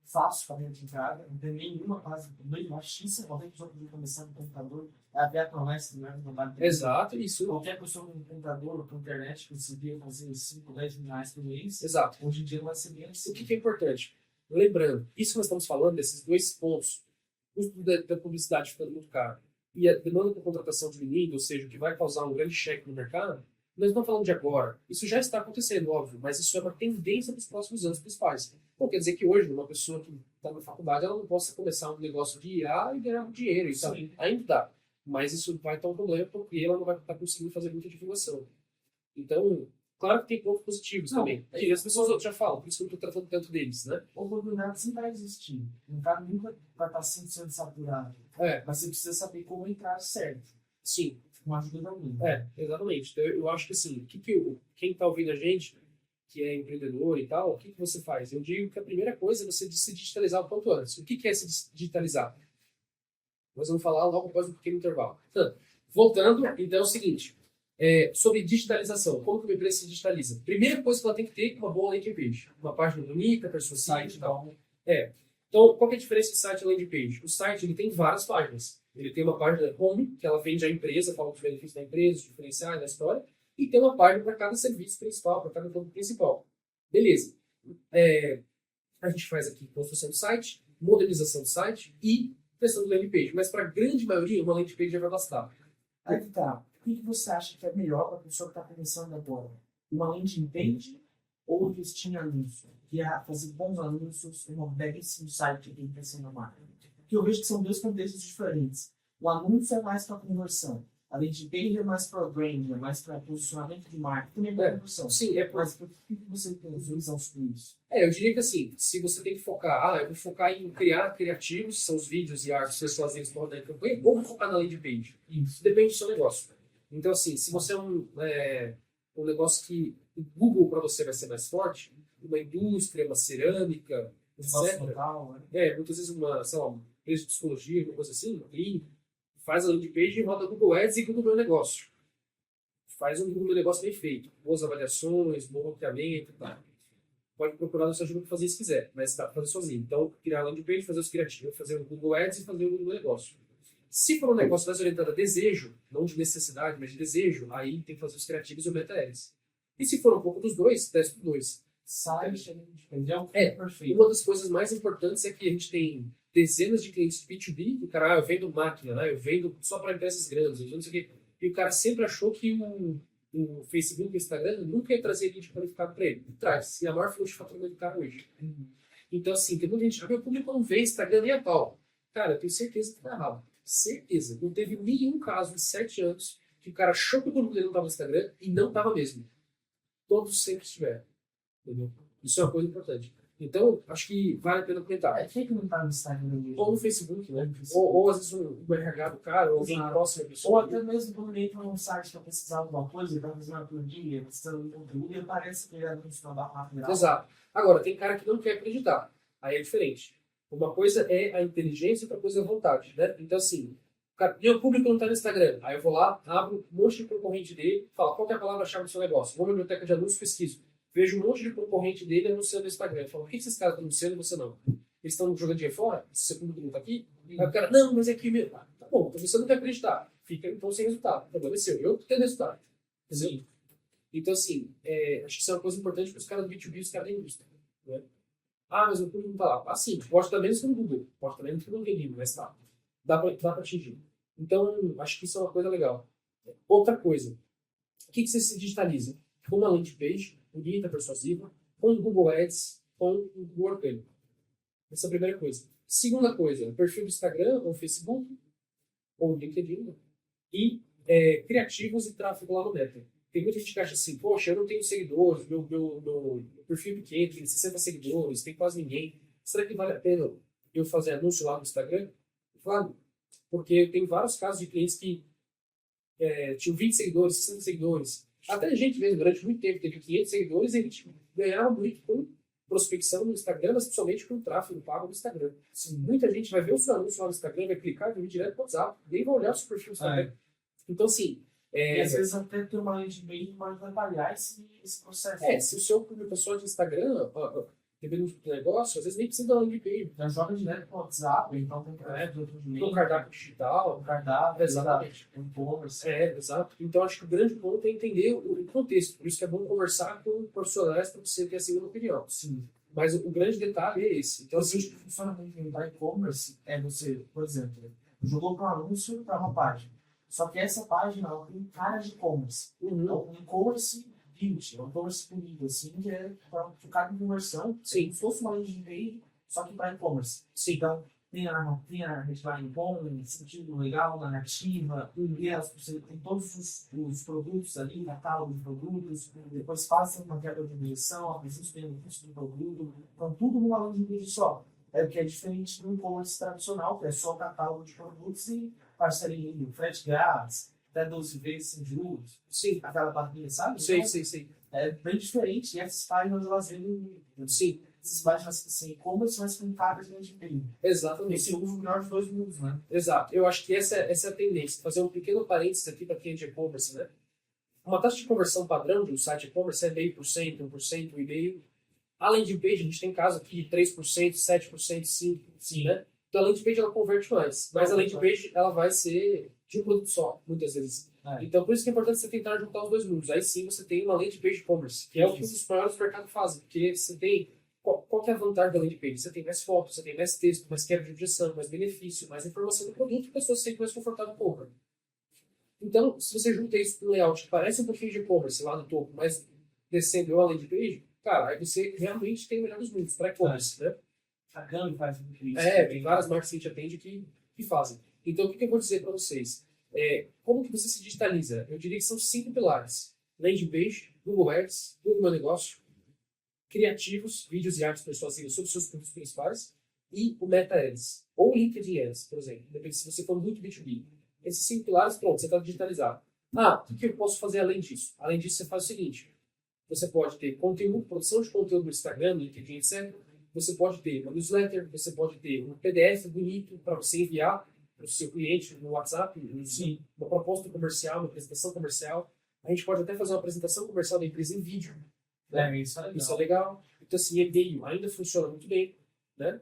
fácil para dentro de entrada, não tem nenhuma quase meio baixíssima, qualquer pessoa que começar no computador, é aberto ao resto do mercado. Exato, isso. Qualquer pessoa com um computador ou com internet conseguia fazer 5, 10 mil reais por mês. Exato. Hoje em dia não vai ser bem assim. O que é importante? Lembrando, isso que nós estamos falando, desses dois pontos, o custo da publicidade ficando muito caro e a demanda por contratação diminuindo, ou seja, o que vai causar um grande cheque no mercado, nós não estamos falando de agora. Isso já está acontecendo, óbvio, mas isso é uma tendência para os próximos anos principais. Não quer dizer que hoje, uma pessoa que está na faculdade, ela não possa começar um negócio de IA e ganhar dinheiro. Isso ainda dá. Mas isso vai ter um problema porque ela não vai estar conseguindo fazer muita divulgação. Então, claro que tem pontos positivos também. E as pessoas já falam, por isso que eu não estou tratando tanto deles, né? Oportunidade sempre vai existir. O mercado nunca vai estar 100% saturado. Mas você precisa saber como entrar certo. Sim. Com a ajuda da alguém. Exatamente. Então, eu acho que assim, quem está ouvindo a gente, que é empreendedor e tal, o que você faz? Eu digo que a primeira coisa é você se digitalizar o quanto antes. O que é se digitalizar? Nós vamos falar logo após um pequeno intervalo. Então, voltando, então é o seguinte, sobre digitalização, como que uma empresa se digitaliza? Primeira coisa que ela tem que ter uma boa landing page, uma página bonita, persuasiva e tal. Então, qual que é a diferença de site e landing page? O site ele tem várias páginas. Ele tem uma página home, que ela vende a empresa, fala dos benefícios da empresa, os diferenciais da história, e tem uma página para cada serviço principal, para cada produto principal. Beleza. A gente faz aqui construção do site, modernização do site e questão do landing page. Mas para a grande maioria, uma landing page já vai bastar. Aí tá. O que você acha que é melhor para a pessoa que está começando agora? Uma landing page ou investir em anúncio? Que é fazer bons anúncios, um belíssimo site que está sendo a marca. Porque eu vejo que são dois contextos diferentes. O anúncio é mais para conversão. A landing page é mais para brand, é mais para posicionamento de marca. Também é para conversão. Sim, Mas por que você tem visão sobre isso? Eu diria que assim, se você tem que focar, eu vou focar em criar criativos, que são os vídeos e artes persuasivos para rodar em campanha, ou vou focar na landing page. Isso depende do seu negócio. Então, assim, se você é um negócio que o Google para você vai ser mais forte, uma indústria, uma cerâmica, etc. Local, né? Muitas vezes uma empresa de psicologia, uma coisa assim, e faz a landing page e roda Google Ads e Google Meu Negócio. Faz um Google Meu Negócio bem feito, boas avaliações, bom mapeamento e tal. Pode procurar nossa ajuda para fazer se quiser, mas dá para fazer sozinho. Então, criar a landing page, fazer os criativos, fazer o Google Ads e fazer o Google Negócio. Se for um negócio mais orientado a desejo, não de necessidade, mas de desejo, aí tem que fazer os criativos e o meta ads. E se for um pouco dos dois, teste os dois. Site, perfeito. Uma das coisas mais importantes é que a gente tem dezenas de clientes de B2B, o cara, eu vendo máquina, né? Eu vendo só para empresas grandes, eu não sei o quê. E o cara sempre achou que o Facebook e o Instagram nunca ia trazer lead qualificado para ele. Traz. E a maior fonte de faturamento do cara hoje. Então, assim, tem muita gente que meu público não vê Instagram nem a pau. Cara, eu tenho certeza que tá errado. Certeza. Não teve nenhum caso em 7 anos que o cara achou que o público dele não estava no Instagram e não estava mesmo. Todos sempre estiveram. Entendeu? Isso é uma coisa importante. Então, acho que vale a pena comentar. Quem que não tá no Instagram? Ou no Facebook, né? Ou às vezes o RH do cara, ou alguém próximo da pessoa. Ou até mesmo quando ele entra num site para pesquisar alguma coisa, ele vai fazer uma planilha, precisando de conteúdo, e aparece que ele é anúncio na barra. Exato. Agora, tem cara que não quer acreditar. Aí é diferente. Uma coisa é a inteligência, outra coisa é a vontade, né? Então, assim, meu público não está no Instagram. Aí eu vou lá, abro um monte de concorrente dele, falo qual que é a palavra-chave do seu negócio. Vou na biblioteca de anúncios, pesquiso. Vejo um monte de concorrente dele anunciando no Instagram. Eu falo, por que esses caras estão anunciando e você não? Eles estão jogando dinheiro fora? Seu público não está aqui? Aí o cara, não, mas é aqui mesmo. Tá bom, então você não quer acreditar. Fica então sem resultado. O problema é seu. Eu tenho resultado. Entendeu? Sim. Então, assim, acho que isso é uma coisa importante para os caras do B2B e os caras da indústria. Né? Mas o público não está lá. Sim, pode estar menos que no Google. Pode estar menos que no LinkedIn, mas tá. Dá para atingir. Então, acho que isso é uma coisa legal. Outra coisa. O que você se digitaliza? Com uma landing page, bonita, persuasiva, com o Google Ads, com o Google Orgânico. Essa é a primeira coisa. Segunda coisa, perfil do Instagram, ou Facebook, ou LinkedIn, e criativos e tráfego lá no Meta. Tem muita gente que acha assim, poxa, eu não tenho seguidores, meu perfil é pequeno, tem 60 seguidores, tem quase ninguém. Será que vale a pena eu fazer anúncio lá no Instagram? Claro, porque tem vários casos de clientes que tinham 20 seguidores, 60 seguidores. Até a gente mesmo, durante muito tempo, teve 500 seguidores e a gente ganhava muito com prospecção no Instagram, mas principalmente com tráfego pago no Instagram. Assim, muita gente vai ver o seu anúncio lá no Instagram, vai clicar e vai vir direto para o WhatsApp, nem vai olhar o seu perfil no Instagram. Então, assim... e às vezes até ter uma landing page pode trabalhar esse processo. Se o seu pessoal de Instagram, dependendo do negócio, às vezes nem precisa da landing page. Já joga direto para o WhatsApp, então tem que no cardápio digital. No cardápio, exatamente. No e-commerce. Exato. Então, acho que o grande ponto é entender o contexto. Por isso que é bom conversar com profissionais para você ter a segunda opinião. Sim. Mas o grande detalhe é esse. Então, Então, assim, assim, o que funciona muito bem para e-commerce é você, por exemplo, jogou para um anúncio para uma página. Só que essa página ela tem cara de e-commerce. É um e-commerce beauty, é um e-commerce bonito, assim, que é focado em conversão. Sim. Como se fosse uma landing page, só que para e-commerce. sim, Então, tem a headline bom, sentido legal, narrativa, tem todos os produtos ali, catálogo de produtos, depois faça uma quebra de direção, apresenta os benefícios do produto, então tudo numa landing page só. É o que é diferente do e-commerce tradicional, que é só catálogo de produtos e parceria de frete grátis, até 12 vezes sem juros, sim, aquela barrinha, sabe? sei, Então, sei, sei. é bem diferente e essas páginas elas vendem, Sim, essas páginas sem e-commerce, mas com caras de landing page. exatamente. Esse uso melhor dos dois mundos, né? Exato. Eu acho que essa é a tendência. Fazer um pequeno parênteses aqui para quem é de e-commerce, né? Uma taxa de conversão padrão de um site e-commerce é 0,5%, 1%, 1,5%. A landing page, a gente tem caso aqui de 3%, 7%, 5%, Sim. né? Então a landing page ela converte mais. Mas a landing page ela vai ser de um produto só, muitas vezes. Então por isso que é importante você tentar juntar os dois mundos. Aí sim você tem uma landing page e-commerce, que é o que os maiores mercados fazem. Porque você tem... Qual que é a vantagem da landing page? Você tem mais fotos, você tem mais texto, mais quebra de objeção, mais benefício, mais informação do produto, a pessoa se sente mais confortável com a compra. Então, se você junta isso com um layout que parece um pouquinho de e-commerce lá no topo, mas descendo a landing page, cara, aí você realmente tem o melhor dos mundos para e-commerce, né? A Gami faz muito isso. Tem várias marcas que a gente atende que fazem. Então, o que eu vou dizer para vocês? Como que você se digitaliza? Eu diria que são 5 pilares. Landing page, Google Ads, Google Meu Negócio, criativos, vídeos e artes pessoais sobre os seus produtos principais, e o Meta Ads, ou LinkedIn Ads, por exemplo. Depende se você for muito B2B. Esses 5 pilares, pronto, você está digitalizado. O que eu posso fazer além disso? Além disso, você faz o seguinte. Você pode ter conteúdo, produção de conteúdo no Instagram, no LinkedIn, etc. Você pode ter uma newsletter, você pode ter um PDF bonito para você enviar para o seu cliente no WhatsApp, uma proposta comercial, uma apresentação comercial. A gente pode até fazer uma apresentação comercial da empresa em vídeo. Isso é legal. Então, assim, e-mail ainda funciona muito bem, né?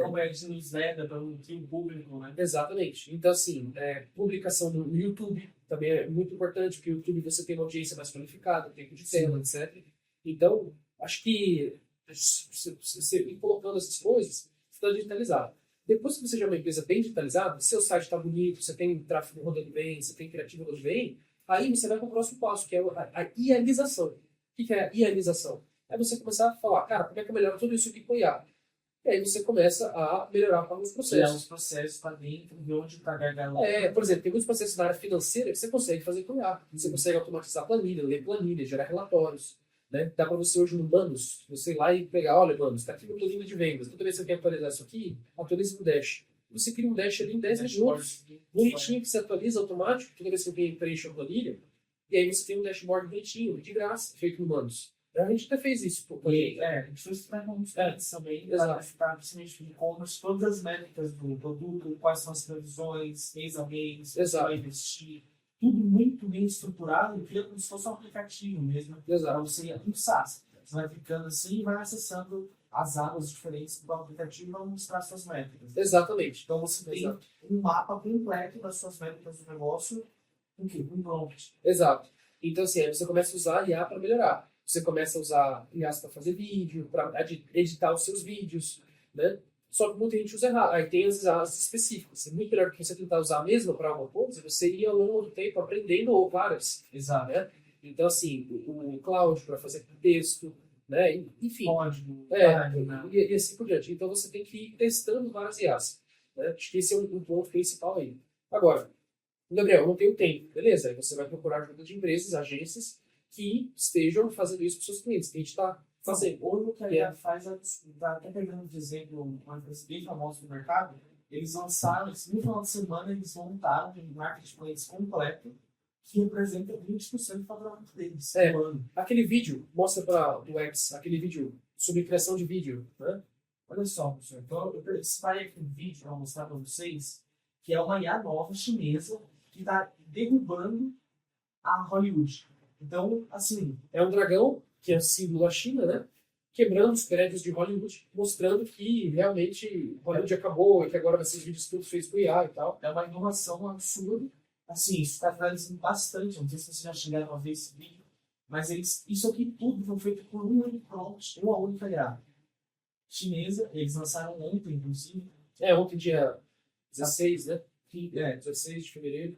Como é de newsletter para um público, né? Exatamente. Então, assim, publicação no YouTube também é muito importante, porque o YouTube você tem uma audiência mais qualificada, tempo de tela, etc. Então, acho que você ir colocando essas coisas, você está digitalizado. Depois que você já é uma empresa bem digitalizada, seu site está bonito, você tem tráfego rodando bem, você tem criativo rodando bem, aí você vai para o próximo passo, que é a ianização. O que é a ianização? É você começar a falar, cara, como é que eu melhoro tudo isso aqui com IA? E aí você começa a melhorar alguns processos. Criar os processos para dentro de onde está gargalo. Por exemplo, tem muitos processos na área financeira que você consegue fazer com IA. Você consegue automatizar planilha, ler planilha, gerar relatórios. Né? Dá para você hoje no Manos, você ir lá e pegar, olha, Manos, está aqui uma planilha de vendas. Toda vez que você quer atualizar isso aqui, atualiza no Dash. Você cria um Dash ali em 10 minutos, bonitinho, que você atualiza automático, toda vez que alguém preenche a planilha, e aí você tem um dashboard bonitinho, de graça, feito no Manos. A gente até fez isso. A gente fez para alguns clientes também, para principalmente e-commerce, todas as métricas do produto, quais são as previsões, mês a mês, você vai investir, tudo muito bem estruturado, e cria como se fosse um aplicativo mesmo, para você ir no SaaS. Você vai clicando assim e vai acessando as abas diferentes do aplicativo e vai mostrar suas métricas. Exatamente. Então você tem um mapa completo das suas métricas do negócio, com um prompt. Exato. Então, assim, aí você começa a usar a IA para melhorar. Você começa a usar IA para fazer vídeo, para editar os seus vídeos, né? Só que muita gente usa errado. Aí tem as IAs específicas. É muito melhor que você tentar usar a mesma para alguma coisa, você ir ao longo do tempo aprendendo várias. Exato. Né? Então, assim, o Cloud para fazer texto, né? Enfim. Código. E assim por diante. Então, você tem que ir testando várias IAs. Né? Acho que esse é um ponto principal aí. Agora, Gabriel, não tenho tempo. Beleza, aí você vai procurar ajuda de empresas, agências que estejam fazendo isso para os seus clientes. Que a gente está fazendo. Hoje o que a IA faz, até pegando de exemplo uma empresa bem famosa no mercado, eles lançaram, no final de semana, eles montaram um marketplace completo que representa 20% do faturamento deles. Aquele vídeo, mostra para o X, aquele vídeo sobre criação de vídeo. Né? Olha só, professor. Então, eu separei aqui um vídeo para mostrar para vocês, que é uma IA nova chinesa que está derrubando a Hollywood. Então, assim... É um dragão, que é símbolo da China, né? Quebrando os prédios de Hollywood, mostrando que realmente Hollywood acabou e que agora vai ser os vídeos todos feitos com IA e tal. É uma inovação absurda. Assim, isso está realizando bastante. Não sei se vocês já chegaram a ver esse vídeo, mas isso aqui tudo foi feito por um único prompt, uma única IA. chinesa, eles lançaram ontem, inclusive. Ontem, dia 16, né? 16 de fevereiro.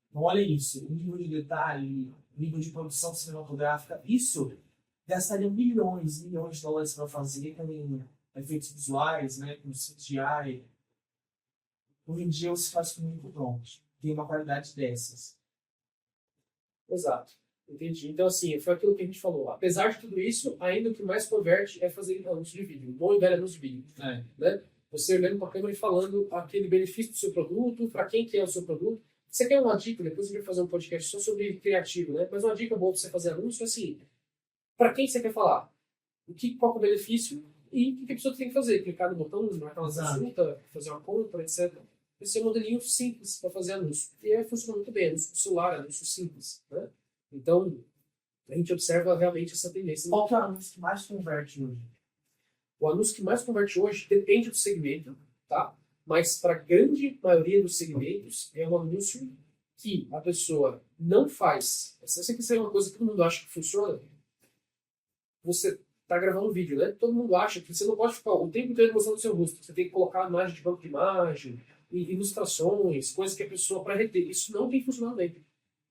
Então, olha isso, o nível de detalhe, o nível de produção cinematográfica, isso gastaria milhões de dólares para fazer com efeitos visuais, né, com CGI. Hoje em dia você faz com muito pronto, tem uma qualidade dessas. Exato. Entendi. Então, assim, foi aquilo que a gente falou. Apesar de tudo isso, ainda o que mais converte é fazer anúncio de vídeo. Um bom e velho anúncio de vídeo. Né? Você olhando para a câmera e falando aquele benefício do seu produto, para quem que é o seu produto. Você quer uma dica? Depois a gente vai fazer um podcast só sobre criativo, né? Mas uma dica boa para você fazer anúncio é assim, para quem você quer falar? Qual é o benefício e o que a pessoa tem que fazer? Clicar no botão, marcar uma consulta, fazer uma compra, etc. Esse é um modelinho simples para fazer anúncio. E aí funciona muito bem, anúncio no celular, anúncio simples. Né? Então, a gente observa realmente essa tendência. Qual que é o anúncio que mais converte hoje? O anúncio que mais converte hoje depende do segmento, tá? Mas para a grande maioria dos segmentos é um anúncio que a pessoa não faz. Se você quiser uma coisa que todo mundo acha que funciona, você está gravando um vídeo, né? Todo mundo acha que você não pode ficar o tempo inteiro mostrando o seu rosto. Você tem que colocar imagem de banco de imagem, ilustrações, coisas que a pessoa para reter. Isso não tem funcionado bem.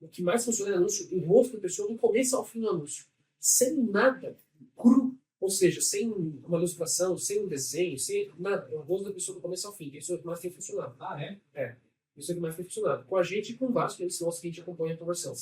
O que mais funciona é anúncio, o rosto da pessoa do começo ao fim do anúncio. Sem nada, cru. Ou seja, sem uma ilustração, sem um desenho, sem nada. É o rosto da pessoa do começo ao fim. Isso é o que mais tem funcionado. Isso é o que mais tem funcionado. Com a gente e com vários clientes nossos que a gente acompanha a conversão.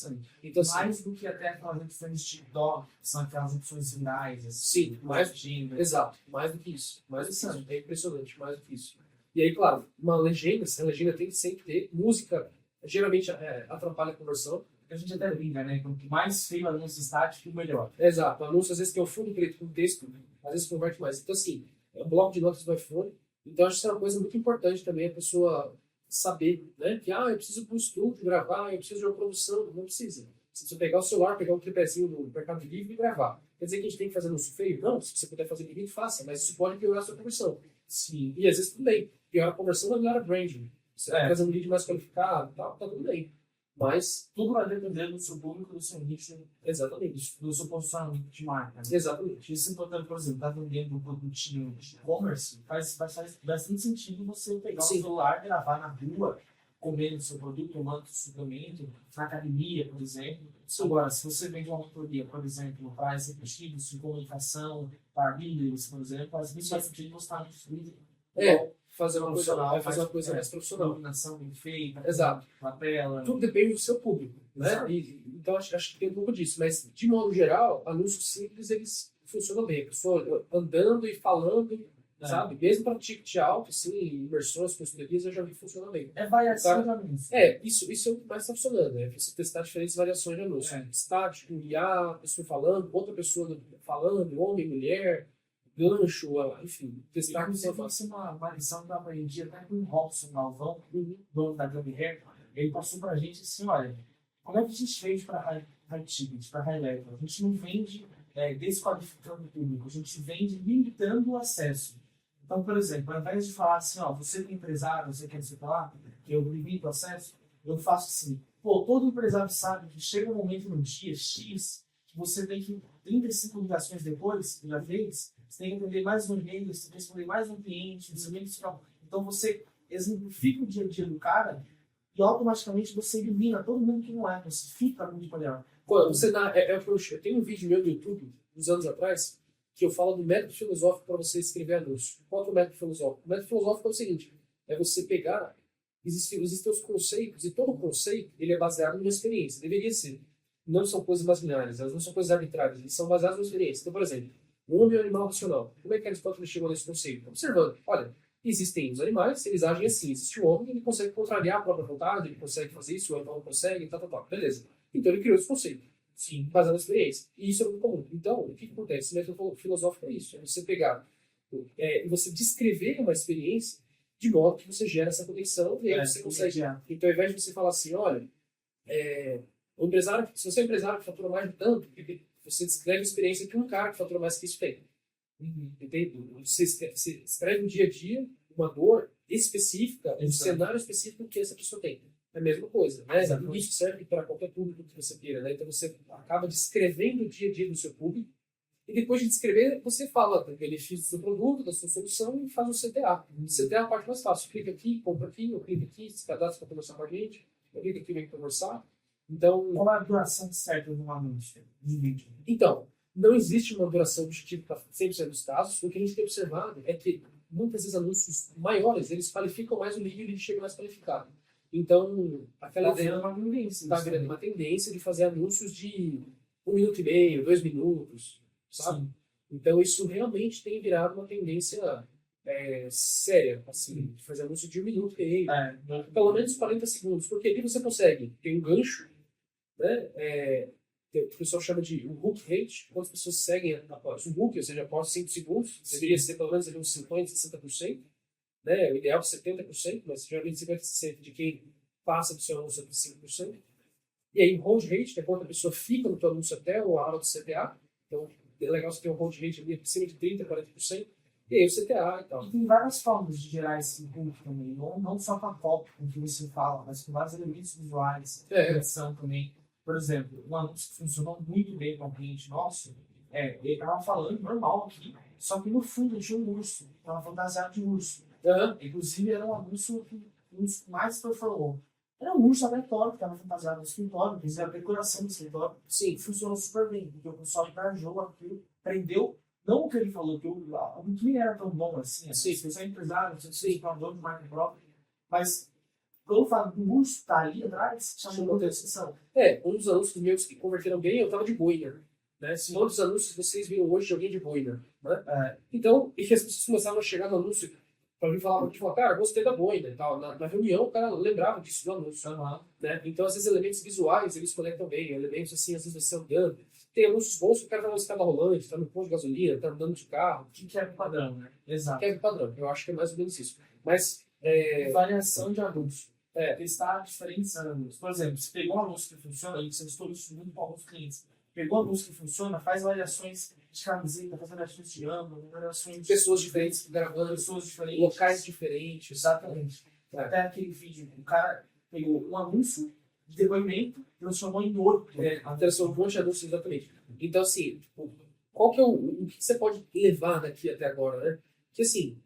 Então, assim, mais do que até aquelas edições de TikTok, que são aquelas edições virais. Assim, mais exato. Mais do que isso. Mais do que isso. É impressionante, mais do que isso. E aí, claro, uma legenda, a legenda tem que sempre ter música. Geralmente atrapalha a conversão. A gente até brinca, né? Quanto mais feio o anúncio estático, melhor. Exato. O anúncio, às vezes, tem um fundo preto com texto, às vezes converte mais. Então, assim, é um bloco de notas do iPhone. Então, acho que isso é uma coisa muito importante também, a pessoa saber, né? Que, eu preciso ir para o estúdio gravar, eu preciso de uma produção. Não precisa. Você precisa pegar o celular, pegar um tripézinho do Mercado Livre e gravar. Quer dizer que a gente tem que fazer anúncio feio? Não. Se você puder fazer direito, faça. Mas isso pode piorar a sua conversão. Sim. E, às vezes, tudo bem. Piora a conversão, vai melhorar a branding. Você vai fazer um vídeo mais qualificado, tá tudo bem. Mas tudo vai depender do seu público, do seu nicho. Exatamente. Do seu posicionamento de marca. Né? Exatamente. Isso é importante, por exemplo, tá vendendo um produtinho de e-commerce, faz bastante sentido você pegar o celular, gravar na rua, comendo seu produto, tomando suplemento, na academia, por exemplo. Agora, se você vende uma mentoria, por exemplo, para executivos de comunicação, para líderes, por exemplo, faz muito mais sentido você estar no estúdio. Fazer uma coisa mais profissional. Iluminação bem feita, exato. Na tela. Tudo depende do seu público, né? Então acho que tem um pouco disso, mas de modo geral, anúncios simples eles funcionam bem. A pessoa andando e falando, sabe? Mesmo para ticket alto, assim, imersões, consultorias, eu já vi que funciona bem. Variação de anúncio. Isso é o que mais está funcionando, né? Você testar diferentes variações de anúncio. Estático, IA, pessoa falando, outra pessoa falando, homem, mulher. Gancho, enfim, testar com você uma lição que eu aprendi até com o Robson Galvão, dono da Gummy Hair. Ele passou pra gente assim: olha, como é que a gente vende para high ticket, para high level? A gente não vende desqualificando o público, a gente vende limitando o acesso. Então, por exemplo, ao invés de falar assim, você que é empresário, você quer dizer lá, que eu limito o acesso, eu faço assim: todo empresário sabe que chega um momento no dia X que você tem que 35 ligações depois, que já fez, você tem que atender mais um e-mail, você tem que responder mais um cliente, então você exemplifica o dia a dia do cara e automaticamente você elimina todo mundo que não é, você fica muito melhor. Você eu tenho um vídeo meu no YouTube, uns anos atrás, que eu falo do método filosófico para você escrever anúncio. Qual é o método filosófico? O método filosófico é o seguinte, é você pegar, existem os conceitos, e todo conceito ele é baseado numa experiência, deveria ser. Não são coisas imaginárias, elas não são coisas arbitrárias, eles são baseados numa experiência. Então, por exemplo, o homem é um animal racional. Como é que Aristóteles chegou nesse conceito? Observando, olha, existem os animais, eles agem assim. Existe o homem, ele consegue contrariar a própria vontade, ele consegue fazer isso, o animal não consegue, tal. Beleza. Então ele criou esse conceito. Sim. Baseado na experiência. E isso é muito comum. Então, o que acontece? O método filosófico é isso. É você pegar e você descrever uma experiência de modo que você gera essa conexão e aí você consegue. Então, ao invés de você falar assim, olha, o empresário, se você é um empresário que fatura mais de tanto, você descreve a experiência que um cara que fatura mais que isso tem. Entende? Você escreve um dia a dia, uma dor específica, um cenário específico que essa pessoa tem. É a mesma coisa, né? Isso serve para qualquer público que você queira, né? Então você acaba descrevendo o dia a dia do seu público E depois de descrever, você fala do benefício do seu produto, da sua solução e faz o CTA. O CTA é a parte mais fácil. Clica aqui, compra aqui, eu clico aqui, se cadastra para conversar com a gente, eu clico aqui, vem conversar. Então, Qual é a duração certa de um anúncio de vídeo? então, não existe uma duração objetiva para 100% dos casos. O que a gente tem observado é que muitas vezes anúncios maiores, eles qualificam mais o lead e o lead chega mais qualificado. Então, aquela Tá ideia virando uma tendência. está isso virando também. uma tendência de fazer anúncios de 1 minuto e meio, 2 minutos, sabe? Sim. Então, isso realmente tem virado uma tendência séria, assim, de fazer anúncio de 1 minuto e meio, pelo menos 40 segundos, porque ali você consegue ter um gancho, né? O que o pessoal chama de um hook rate, quantas pessoas seguem após um hook, ou seja, após 5 segundos, deveria ser pelo menos ali uns 50%, 60%, né? O ideal é 70%, mas geralmente 50% de quem passa do seu anúncio até 5%. E aí, hold rate, que é quando a pessoa fica no teu anúncio até a hora do CTA. Então, é legal você ter um hold rate ali acima de 30%, 40%. E aí o CTA e tal. E tem várias formas de gerar esse público também. Não só com a copy, com o que você fala, mas com vários elementos visuais, edição também. Por exemplo, um anúncio que funcionou muito bem para um cliente nosso, ele estava falando normal aqui, só que no fundo tinha um urso, estava fantasiado de urso. Inclusive era um anúncio que um dos mais performou. Era um urso aleatório que estava fantasiado no escritório, fizeram a decoração do escritório. Sim, funcionou super bem, porque o pessoal engajou aquilo, prendeu. Não o que ele falou, que o nem era tão bom assim, você é empresário, você é dono de marca própria, mas pelo fato do urso estar ali atrás, chamou muita atenção. Um dos anúncios meus que converteram bem, eu estava de boina. Né? Todos os anúncios que vocês viram hoje de alguém de boina. Né? Então, e que as pessoas começavam a chegar no anúncio para mim falar, cara, gostei da boina e tal. Na reunião, o cara lembrava disso do anúncio. Né? Então, às vezes, elementos visuais, eles conectam bem. Elementos, assim, às vezes você andando. Tem anúncios bons que o cara tá na escada rolante, tá no posto de gasolina, tá andando de carro. Que quebra o padrão, né? Exato. Quebra o padrão. Eu acho que é mais ou menos isso. Mas, variação de anúncio. Testar diferentes anúncios. Por exemplo, você pegou um anúncio que funciona, e você testou isso muito com alguns clientes. Pegou um anúncio que funciona, faz variações de camiseta, faz variações de ângulo, variações de pessoas diferentes gravando, pessoas diferentes, locais diferentes. Exatamente. Até aquele vídeo, o cara pegou um anúncio de depoimento, transformou em outro. Transformou um monte de anúncios, exatamente. Então, assim, qual que é o que você pode levar daqui até agora, né? Que, assim,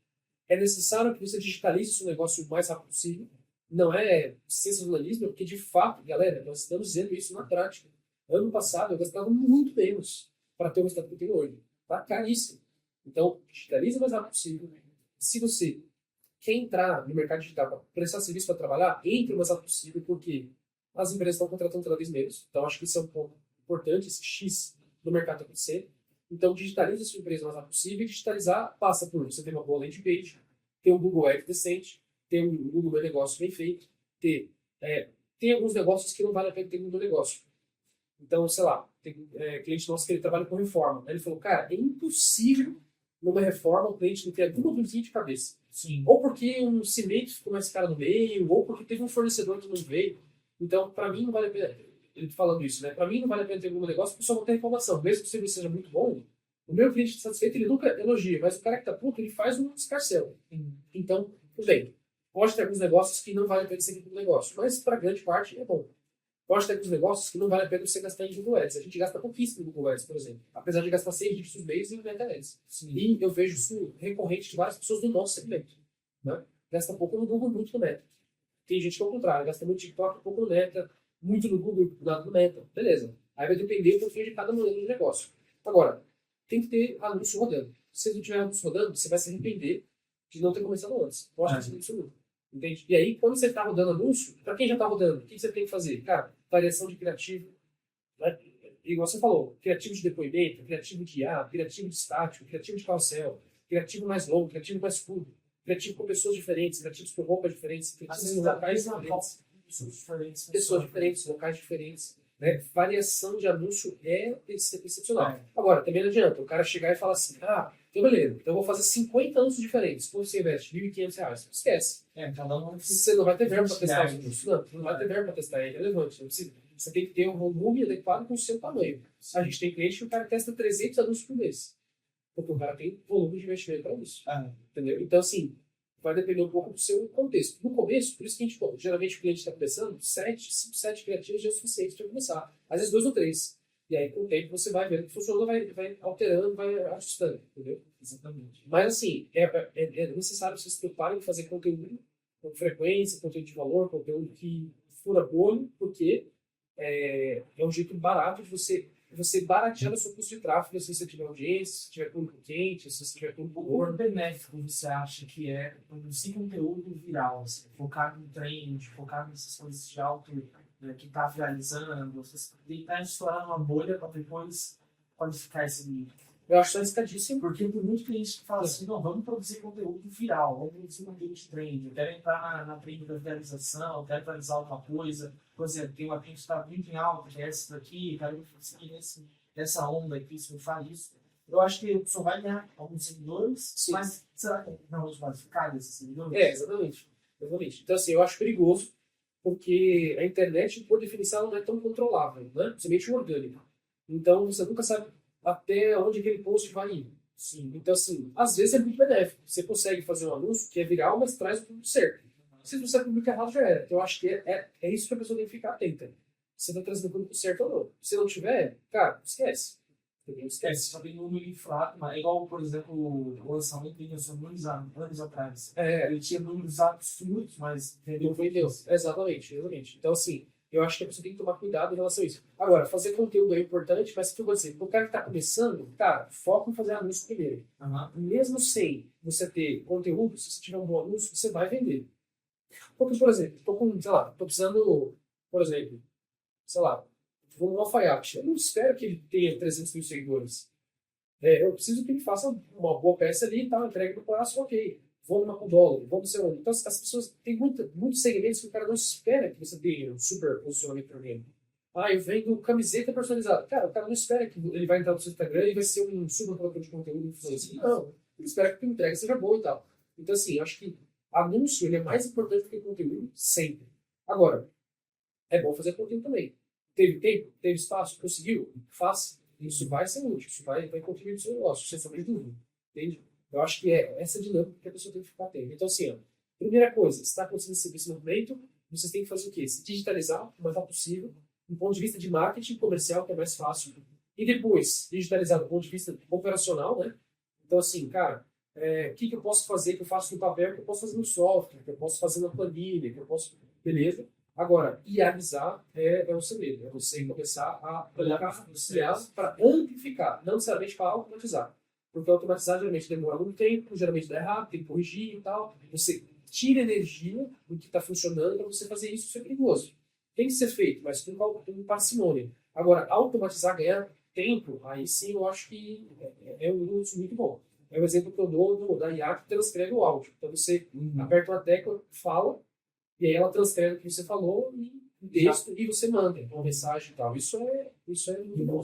é necessário que você digitalize o seu negócio o mais rápido possível. Não é sensacionalismo, porque, de fato, galera, nós estamos dizendo isso na prática. Ano passado, eu gastava muito menos para ter o resultado que eu tenho hoje. Tá caríssimo. Então, digitalize o mais rápido possível. Se você quer entrar no mercado digital para prestar serviço para trabalhar, entre o mais rápido possível, porque as empresas estão contratando cada vez menos. Então, acho que isso é um ponto importante, esse X no mercado acontecer. Então, digitalize a sua empresa o mais rápido possível. E digitalizar passa por você ter uma boa landing page, ter um Google Ads decente, ter um Google Meu Negócio bem feito, tem alguns negócios que não vale a pena ter no Google Negócio. Então, sei lá, tem cliente nosso que ele trabalha com reforma. Aí ele falou, cara, é impossível numa reforma o cliente não ter alguma luzinha de cabeça. Sim. Ou porque um cimento ficou mais caro no meio, ou porque teve um fornecedor que não veio. Então, para mim, não vale a pena. Ele falando isso, né? Para mim, não vale a pena ter algum negócio porque só não tem reclamação. Mesmo que o serviço seja muito bom, o meu cliente satisfeito, ele nunca elogia, mas o cara que tá puto, ele faz um escarcel. Então, tudo bem. Pode ter alguns negócios que não vale a pena ser um negócio, mas para grande parte é bom. Pode ter alguns negócios que não vale a pena você gastar em Google Ads. A gente gasta pouquíssimo no Google Ads, por exemplo. Apesar de gastar 6 dígitos mês em Meta Ads. E eu vejo isso recorrente de várias pessoas do nosso segmento. Né? Gasta pouco no Google, muito no Meta. Tem gente que é o contrário, gasta muito no TikTok, pouco no Meta, muito no Google, nada no Meta. Beleza. Aí vai depender um pouquinho de cada modelo de negócio. Agora, tem que ter anúncio rodando. Se não tiver anúncio rodando, você vai se arrepender de não ter começado antes. Pode ter sido absoluto. Entende? E aí, quando você está rodando anúncio, para quem já está rodando, o que você tem que fazer? Cara, variação de criativo, né? Igual você falou, criativo de depoimento, criativo de IA, criativo de estático, criativo de carrossel, criativo mais longo, criativo mais curto, criativo com pessoas diferentes, criativos com roupas diferentes, criativos em locais diferentes, pessoas diferentes, locais diferentes. Né? Variação de anúncio é excepcional. Agora, também não adianta o cara chegar e falar assim, então beleza, então eu vou fazer 50 anúncios diferentes. Quando você investe R$1.500, esquece. Você não vai ter verbo para testar os anúncios. Não vai ter verbo para testar, é irrelevante. Você tem que ter um volume adequado com o seu tamanho. A gente tem cliente que o cara testa 300 anúncios por mês. Porque o cara tem volume de investimento para isso. Entendeu? Então, assim, vai depender um pouco do seu contexto. No começo, por isso que a gente, geralmente o cliente está começando, 5, 7 criativos já é o suficiente para começar. Às vezes 2 ou 3. E aí, com o tempo, você vai vendo que funciona, vai alterando, vai ajustando, entendeu? Exatamente. Mas, assim, é necessário vocês se preocuparem em fazer conteúdo com frequência, conteúdo de valor, conteúdo que fura bolho, porque é um jeito barato de você baratear o seu custo de tráfego se você tiver audiência, se tiver público quente, se você tiver público O quão morno. benéfico você acha que é produzir conteúdo viral, assim, focado em trend, focado nessas coisas de alto, né, que está viralizando, você tentar estourar uma bolha para depois qualificar esse vídeo? Eu acho arriscadíssimo. Porque tem muita gente que fala assim, não, vamos produzir conteúdo viral, vamos produzir conteúdo de trend, eu quero entrar na trend da viralização, eu quero viralizar alguma coisa, por exemplo, tem uma trend que está muito em alta, que é essa daqui, quero seguir nessa onda aqui, se eu faz isso. Eu acho que só vai ganhar alguns seguidores, Sim. mas será que não vamos qualificar esses seguidores? Exatamente. Exatamente. Então, assim, eu acho perigoso, porque a internet, por definição, ela não é tão controlável, né? Principalmente o orgânico. Então, você nunca sabe até onde aquele post vai ir. Sim. Então, assim, às vezes é muito benéfico. Você consegue fazer um anúncio que é viral, mas traz o público certo. Se você publica errado, já era. Então, eu acho que é isso que a pessoa tem que ficar atenta. Você está trazendo o público certo ou não. Se não tiver, cara, esquece. Entendeu? Esquece. Só tem número inflado, mas é igual, por exemplo, o lançamento dele lançou anos atrás. É, Ele tinha números absurdos, mas não vendeu. Exatamente, exatamente. Então, assim, eu acho que a pessoa tem que tomar cuidado em relação a isso. Agora, fazer conteúdo é importante, mas o que eu vou dizer? O cara que está começando, cara, foca em fazer anúncio primeiro. Mesmo sem você ter conteúdo, se você tiver um bom anúncio, você vai vender. Porque, por exemplo, tô precisando, por exemplo, sei lá, vou no alfaiate. Eu não espero que ele tenha 300 mil seguidores. Eu preciso que ele faça uma boa peça ali e tal, entregue no prazo, ok. Vou numa podóloga, vou no seu onde. Então, as pessoas, tem muitos segmentos que o cara não espera que você tenha um super posicionamento para ele. Ah, eu vendo camiseta personalizada. Cara, o cara não espera que ele vai entrar no seu Instagram e vai ser um super produtor de conteúdo influencer. Não, ele espera que a entrega seja boa e tal. Então, assim, eu acho que anúncio ele é mais importante do que conteúdo, sempre. Agora, é bom fazer conteúdo também. Teve tempo? Teve espaço? Conseguiu? Faça. Isso vai ser útil. Isso vai contribuir no seu negócio, sem sombra de dúvida. Entende? Eu acho que é essa dinâmica que a pessoa tem que ficar atenta. Então, assim, ó, primeira coisa, está acontecendo esse movimento, vocês têm que fazer o quê? Se digitalizar o mais rápido possível, do ponto de vista de marketing comercial, que é mais fácil. E depois, digitalizar do ponto de vista operacional, né? Então, assim, cara, o que eu posso fazer que eu faço no papel, que eu posso fazer no software, que eu posso fazer na planilha, que eu posso... Beleza? Agora, IArizar é o segredo. É você começar a colocar para amplificar, não necessariamente para automatizar. Porque automatizar geralmente demora muito tempo, geralmente dá errado, tem que corrigir e tal. Você tira energia do que está funcionando para você fazer isso, isso é perigoso. Tem que ser feito, mas com parcimônia. Agora, automatizar, ganhar tempo, aí sim eu acho que é um uso muito bom. É o exemplo que eu dou da IA que transcreve o áudio. Então você aperta uma tecla, fala, e aí ela transcreve o que você falou em texto e você manda uma mensagem e tal. Isso é muito bom.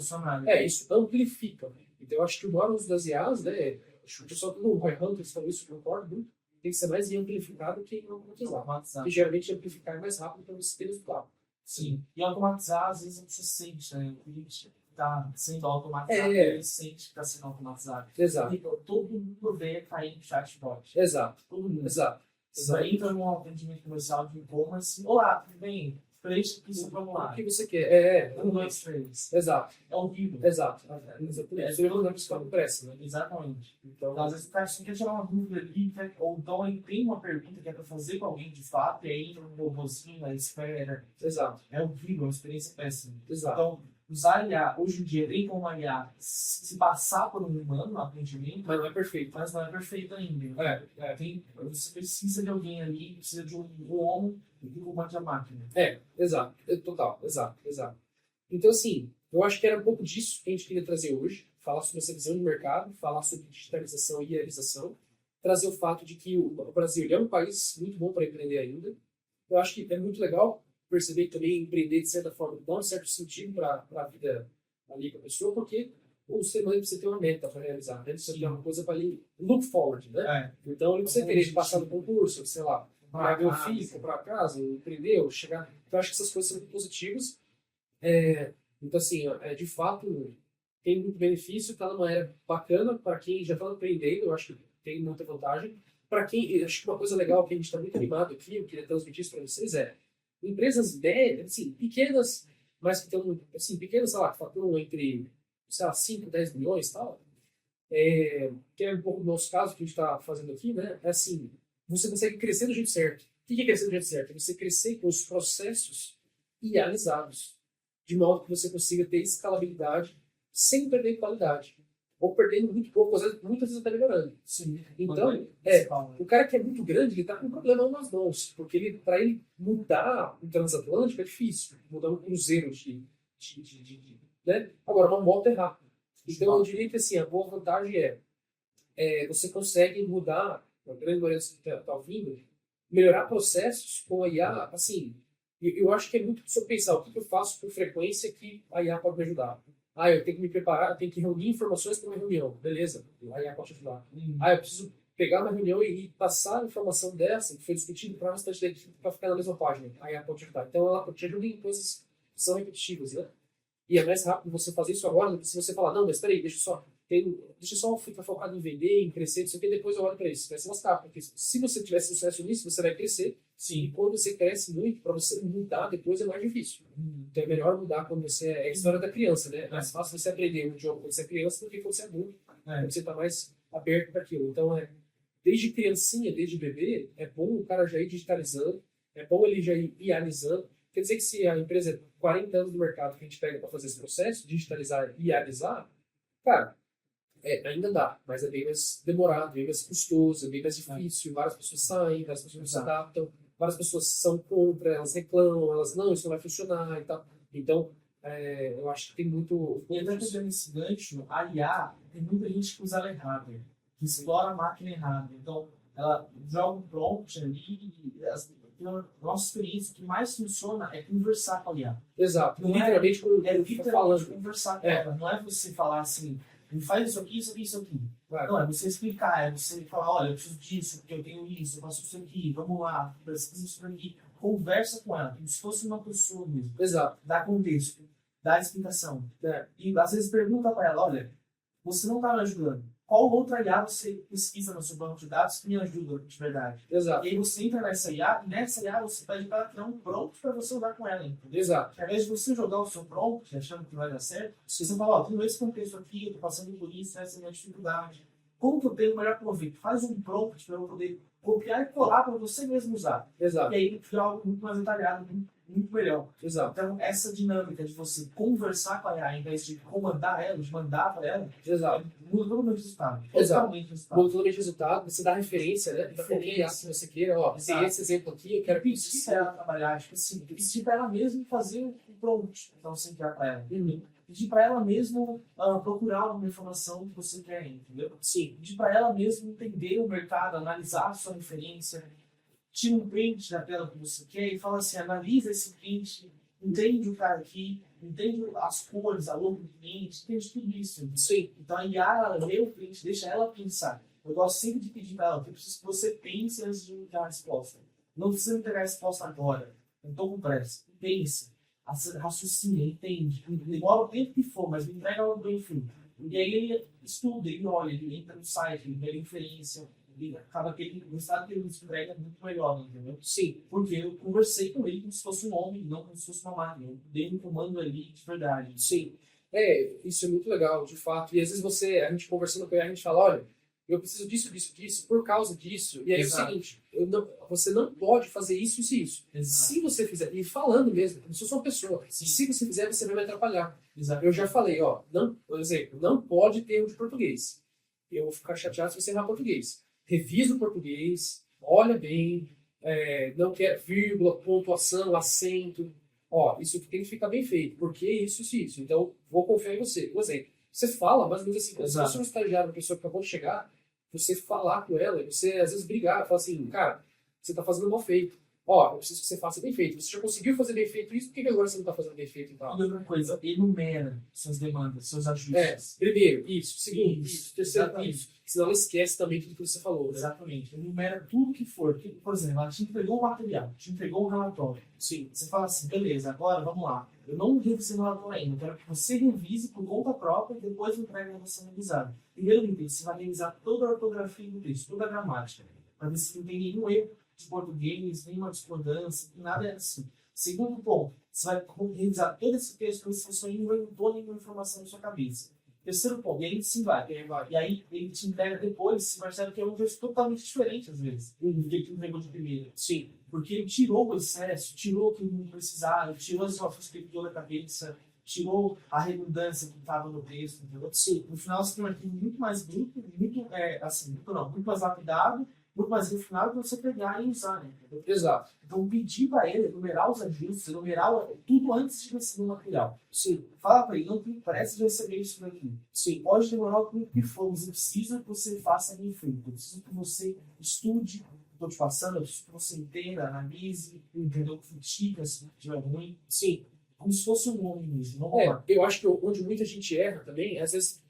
Isso amplifica. Então eu acho que o maior uso das IAs, né? O pessoal do Roy Hunters falou isso, eu concordo muito. Tem que ser mais em amplificado que em automatizar. E geralmente amplificar é mais rápido para você ter resultado. Sim. E automatizar, às vezes você sente, né? O cliente está sendo automatizado, ele sente que está sendo automatizado. Exato. Então, todo mundo vê cair no chatbot. Exato. Todo mundo. Exato. Você entra num atendimento comercial de e-commerce, olá, tudo bem? Frente que você vamos lá. O que você quer? 1, 2, 3. Exato. É horrível. Exato. Você não precisa pressa, né? Exatamente. Então, às vezes o cara só quer tirar uma dúvida ali, ou então ele tem uma pergunta que é para fazer com alguém de fato, e aí entra um robôzinho, aí espera. Exato. É horrível, é uma experiência péssima. Exato. Então, usar IA, hoje em dia, tem como a IA se passar por um humano no atendimento, mas não é perfeito. Mas não é perfeito ainda. Você precisa de alguém ali, precisa de um homem que comande a máquina. Exato. Total. Exato. Então, assim, eu acho que era um pouco disso que a gente queria trazer hoje. Falar sobre essa visão de mercado, falar sobre digitalização e realização, trazer o fato de que o Brasil é um país muito bom para empreender ainda. Eu acho que é muito legal perceber que também empreender, de certa forma, dá um certo sentido para a vida ali com a pessoa, porque o ser humano precisa ter uma meta para realizar, né? Precisa ter uma coisa para ali, look forward, né? Então, ele precisa ter passar no concurso, sei lá, para ver o filho, comprar casa, empreender, ou chegar... Então, eu acho que essas coisas são muito positivas. Então, assim, de fato, tem muito benefício, está numa era bacana para quem já está empreendendo, eu acho que tem muita vantagem. Para quem, acho que uma coisa legal que a gente está muito animado aqui, eu queria transmitir isso para vocês empresas médias, assim, pequenas, mas que estão, assim, pequenos, sei lá, que faturam entre, sei lá, 5, 10 milhões e tal, que é um pouco do nosso caso, que a gente está fazendo aqui, né? É assim, você consegue crescer do jeito certo. O que é crescer do jeito certo? É você crescer com os processos idealizados, de modo que você consiga ter escalabilidade sem perder qualidade. Ou perdendo muito pouco, muitas vezes até melhorando. Sim. Então, Principal, né? o cara que é muito grande, ele está com um problema nas mãos, porque para ele mudar o transatlântico é difícil, mudar um cruzeiro né? Agora, uma moto é rápido. Então, eu diria que assim, a boa vantagem você consegue mudar, a grande maioria que está ouvindo, melhorar processos com a IA, assim, eu acho que é muito se eu pensar o que eu faço com frequência que a IA pode me ajudar. Ah, eu tenho que me preparar, eu tenho que reunir informações para uma reunião. Beleza, a IA pode te ajudar. Ah, eu preciso pegar uma reunião e passar a informação dessa, que foi discutido para o restante para ficar na mesma página. A IA pode te ajudar. Então, ela te ajuda em coisas que são repetitivas, né? E é mais rápido você fazer isso agora do que se você falar, não, mas peraí, deixa só ficar focado em vender, em crescer, isso aqui, depois eu olho para isso. Vai se lascar, porque se você tiver sucesso nisso, você vai crescer. Sim. E quando você cresce muito, para você mudar depois é mais difícil. Então é melhor mudar quando você é a história da criança, né? É mais fácil você aprender um idioma quando você é criança do que quando você é adulto, quando você está mais aberto para aquilo. Então, desde criancinha, desde bebê, é bom o cara já ir digitalizando, é bom ele já ir realizando. Quer dizer que se a empresa é 40 anos do mercado que a gente pega para fazer esse processo, digitalizar e realizar, cara, ainda dá, mas é bem mais demorado, bem mais custoso, é bem mais difícil. Várias pessoas saem, várias pessoas não se adaptam, várias pessoas são contra, elas reclamam, elas não, isso não vai funcionar e tal. Então, eu acho que tem muito. E até pegando esse gancho, a IA, tem muita gente que usa ela errada, que explora a máquina errada. Então, ela joga um prompt ali e a nossa experiência, o que mais funciona é conversar com a IA. Exato. Não literalmente, literalmente conversar com ela. Não é você falar assim, me faz isso aqui, isso aqui, isso aqui. Claro. Não, é você explicar, é você falar, olha, eu preciso disso, porque eu tenho isso, eu faço isso aqui, vamos lá, pesquisa isso aqui. Conversa com ela, como se fosse uma pessoa mesmo. Exato. Dá contexto, dá explicação. E às vezes pergunta para ela, olha, você não está me ajudando. Qual outra IA você pesquisa no seu banco de dados que me ajuda de verdade? Exato. E aí você entra nessa IA, e nessa IA você pede para ela criar um prompt para você usar com ela. Entendeu? Exato. Ao invés de você jogar o seu prompt, achando que vai dar certo, você fala, ó, tenho esse contexto aqui, eu tô passando por isso, essa é a minha dificuldade. Como que eu tenho o melhor proveito? Faz um prompt para eu poder copiar e colar para você mesmo usar. Exato. E aí fica algo muito mais detalhado, muito melhor. Exato. Então, essa dinâmica de você conversar com a IA, ao invés de comandar ela, de mandar para ela, Exato. muda totalmente o resultado. Totalmente o resultado. Você dá referência, né? Para qualquer IA que você queira. Ó, tem esse exemplo aqui, eu quero pedir para ela trabalhar, tipo assim, pedir para ela mesmo fazer o prompt, então você quer para ela. Pedir para ela mesmo procurar uma informação que você quer, entendeu? Sim. Pedir para ela mesmo entender o mercado, analisar a sua referência, tira um print da tela que você quer e fala assim, analisa esse print, entende o cara aqui, entende as cores, a logo do cliente, entende tudo isso. Entendeu? Sim. Então a IA, ela lê o print, deixa ela pensar. Eu gosto sempre de pedir para ela, eu preciso que você pense antes de me dar a resposta. Não precisa me pegar a resposta agora, não estou com pressa. Pense, raciocina, entende. Demora o tempo que for, mas me entrega algo bem feito. E aí ele estuda, ele olha, ele entra no site, ele vê a inferência, ele acaba que ele, o estado que ele nos entrega é muito melhor, entendeu? Sim. Porque eu conversei com ele como se fosse um homem, não como se fosse uma máquina. Eu dei um comando ali de verdade. Sim. Isso é muito legal, de fato. E às vezes a gente conversando com ele, a gente fala, olha, eu preciso disso, por causa disso. E aí é o seguinte, você não pode fazer isso. Exato. Se você fizer, e falando mesmo, como se fosse uma pessoa, se você fizer, você vai me atrapalhar. Exato. Eu já falei, por exemplo, não pode ter erro de português. Eu vou ficar chateado se você errar português. Revisa o português, olha bem, não quer vírgula, pontuação, acento. Isso aqui tem que ficar bem feito, porque isso. Então, vou confiar em você. Por exemplo, você fala, mas assim, se você é um estagiário, uma pessoa que acabou de chegar, você falar com ela, você às vezes brigar, falar assim, cara, você está fazendo mal feito. Eu preciso que você faça bem feito. Você já conseguiu fazer bem feito isso, por que agora você não está fazendo bem feito e tal? E outra coisa, enumera suas demandas, seus ajustes. Primeiro, isso. Segundo, isso. Terceiro, isso. Senão ela esquece também tudo que você falou. Né? Exatamente. Enumera tudo que for. Por exemplo, ela te entregou um material, te entregou um relatório. Sim. Você fala assim, beleza, agora vamos lá. Eu não revisei o relatório ainda, eu quero que você revise por conta própria e depois entregue a você revisada. Primeiro no texto, você vai revisar toda a ortografia do texto, toda a gramática, para ver se não tem nenhum erro de português, nenhuma discordância, nada é assim. Segundo ponto, você vai revisar todo esse texto para ver se você não inventou nenhuma informação na sua cabeça. Terceiro ponto, e aí sim vai. E aí ele te entrega depois, você percebe que é um texto totalmente diferente, às vezes, do que ele entregou de primeira. Sim. Porque ele tirou o excesso, tirou o que não precisava, tirou as informações que ele deu da cabeça, tirou a redundância que estava no texto, entendeu? Sim. No final você tem um arquivo muito mais bruto, muito mais lapidado, muito mais refinado para você pegar e usar, né? Entendeu? Exato. Então pedir para ele enumerar os ajustes, enumerar tudo antes de receber o material. Sim. Fala para ele, não tem pressa de receber isso daqui. Sim. Pode demorar o tempo que for, mas eu preciso que você faça bem feito. Eu preciso que você estude, estou te passando, eu preciso que você entenda, analise, entendeu? Critica se tiver ruim. Sim. Como se fosse um homem mesmo. Eu acho que onde muita gente erra também, às vezes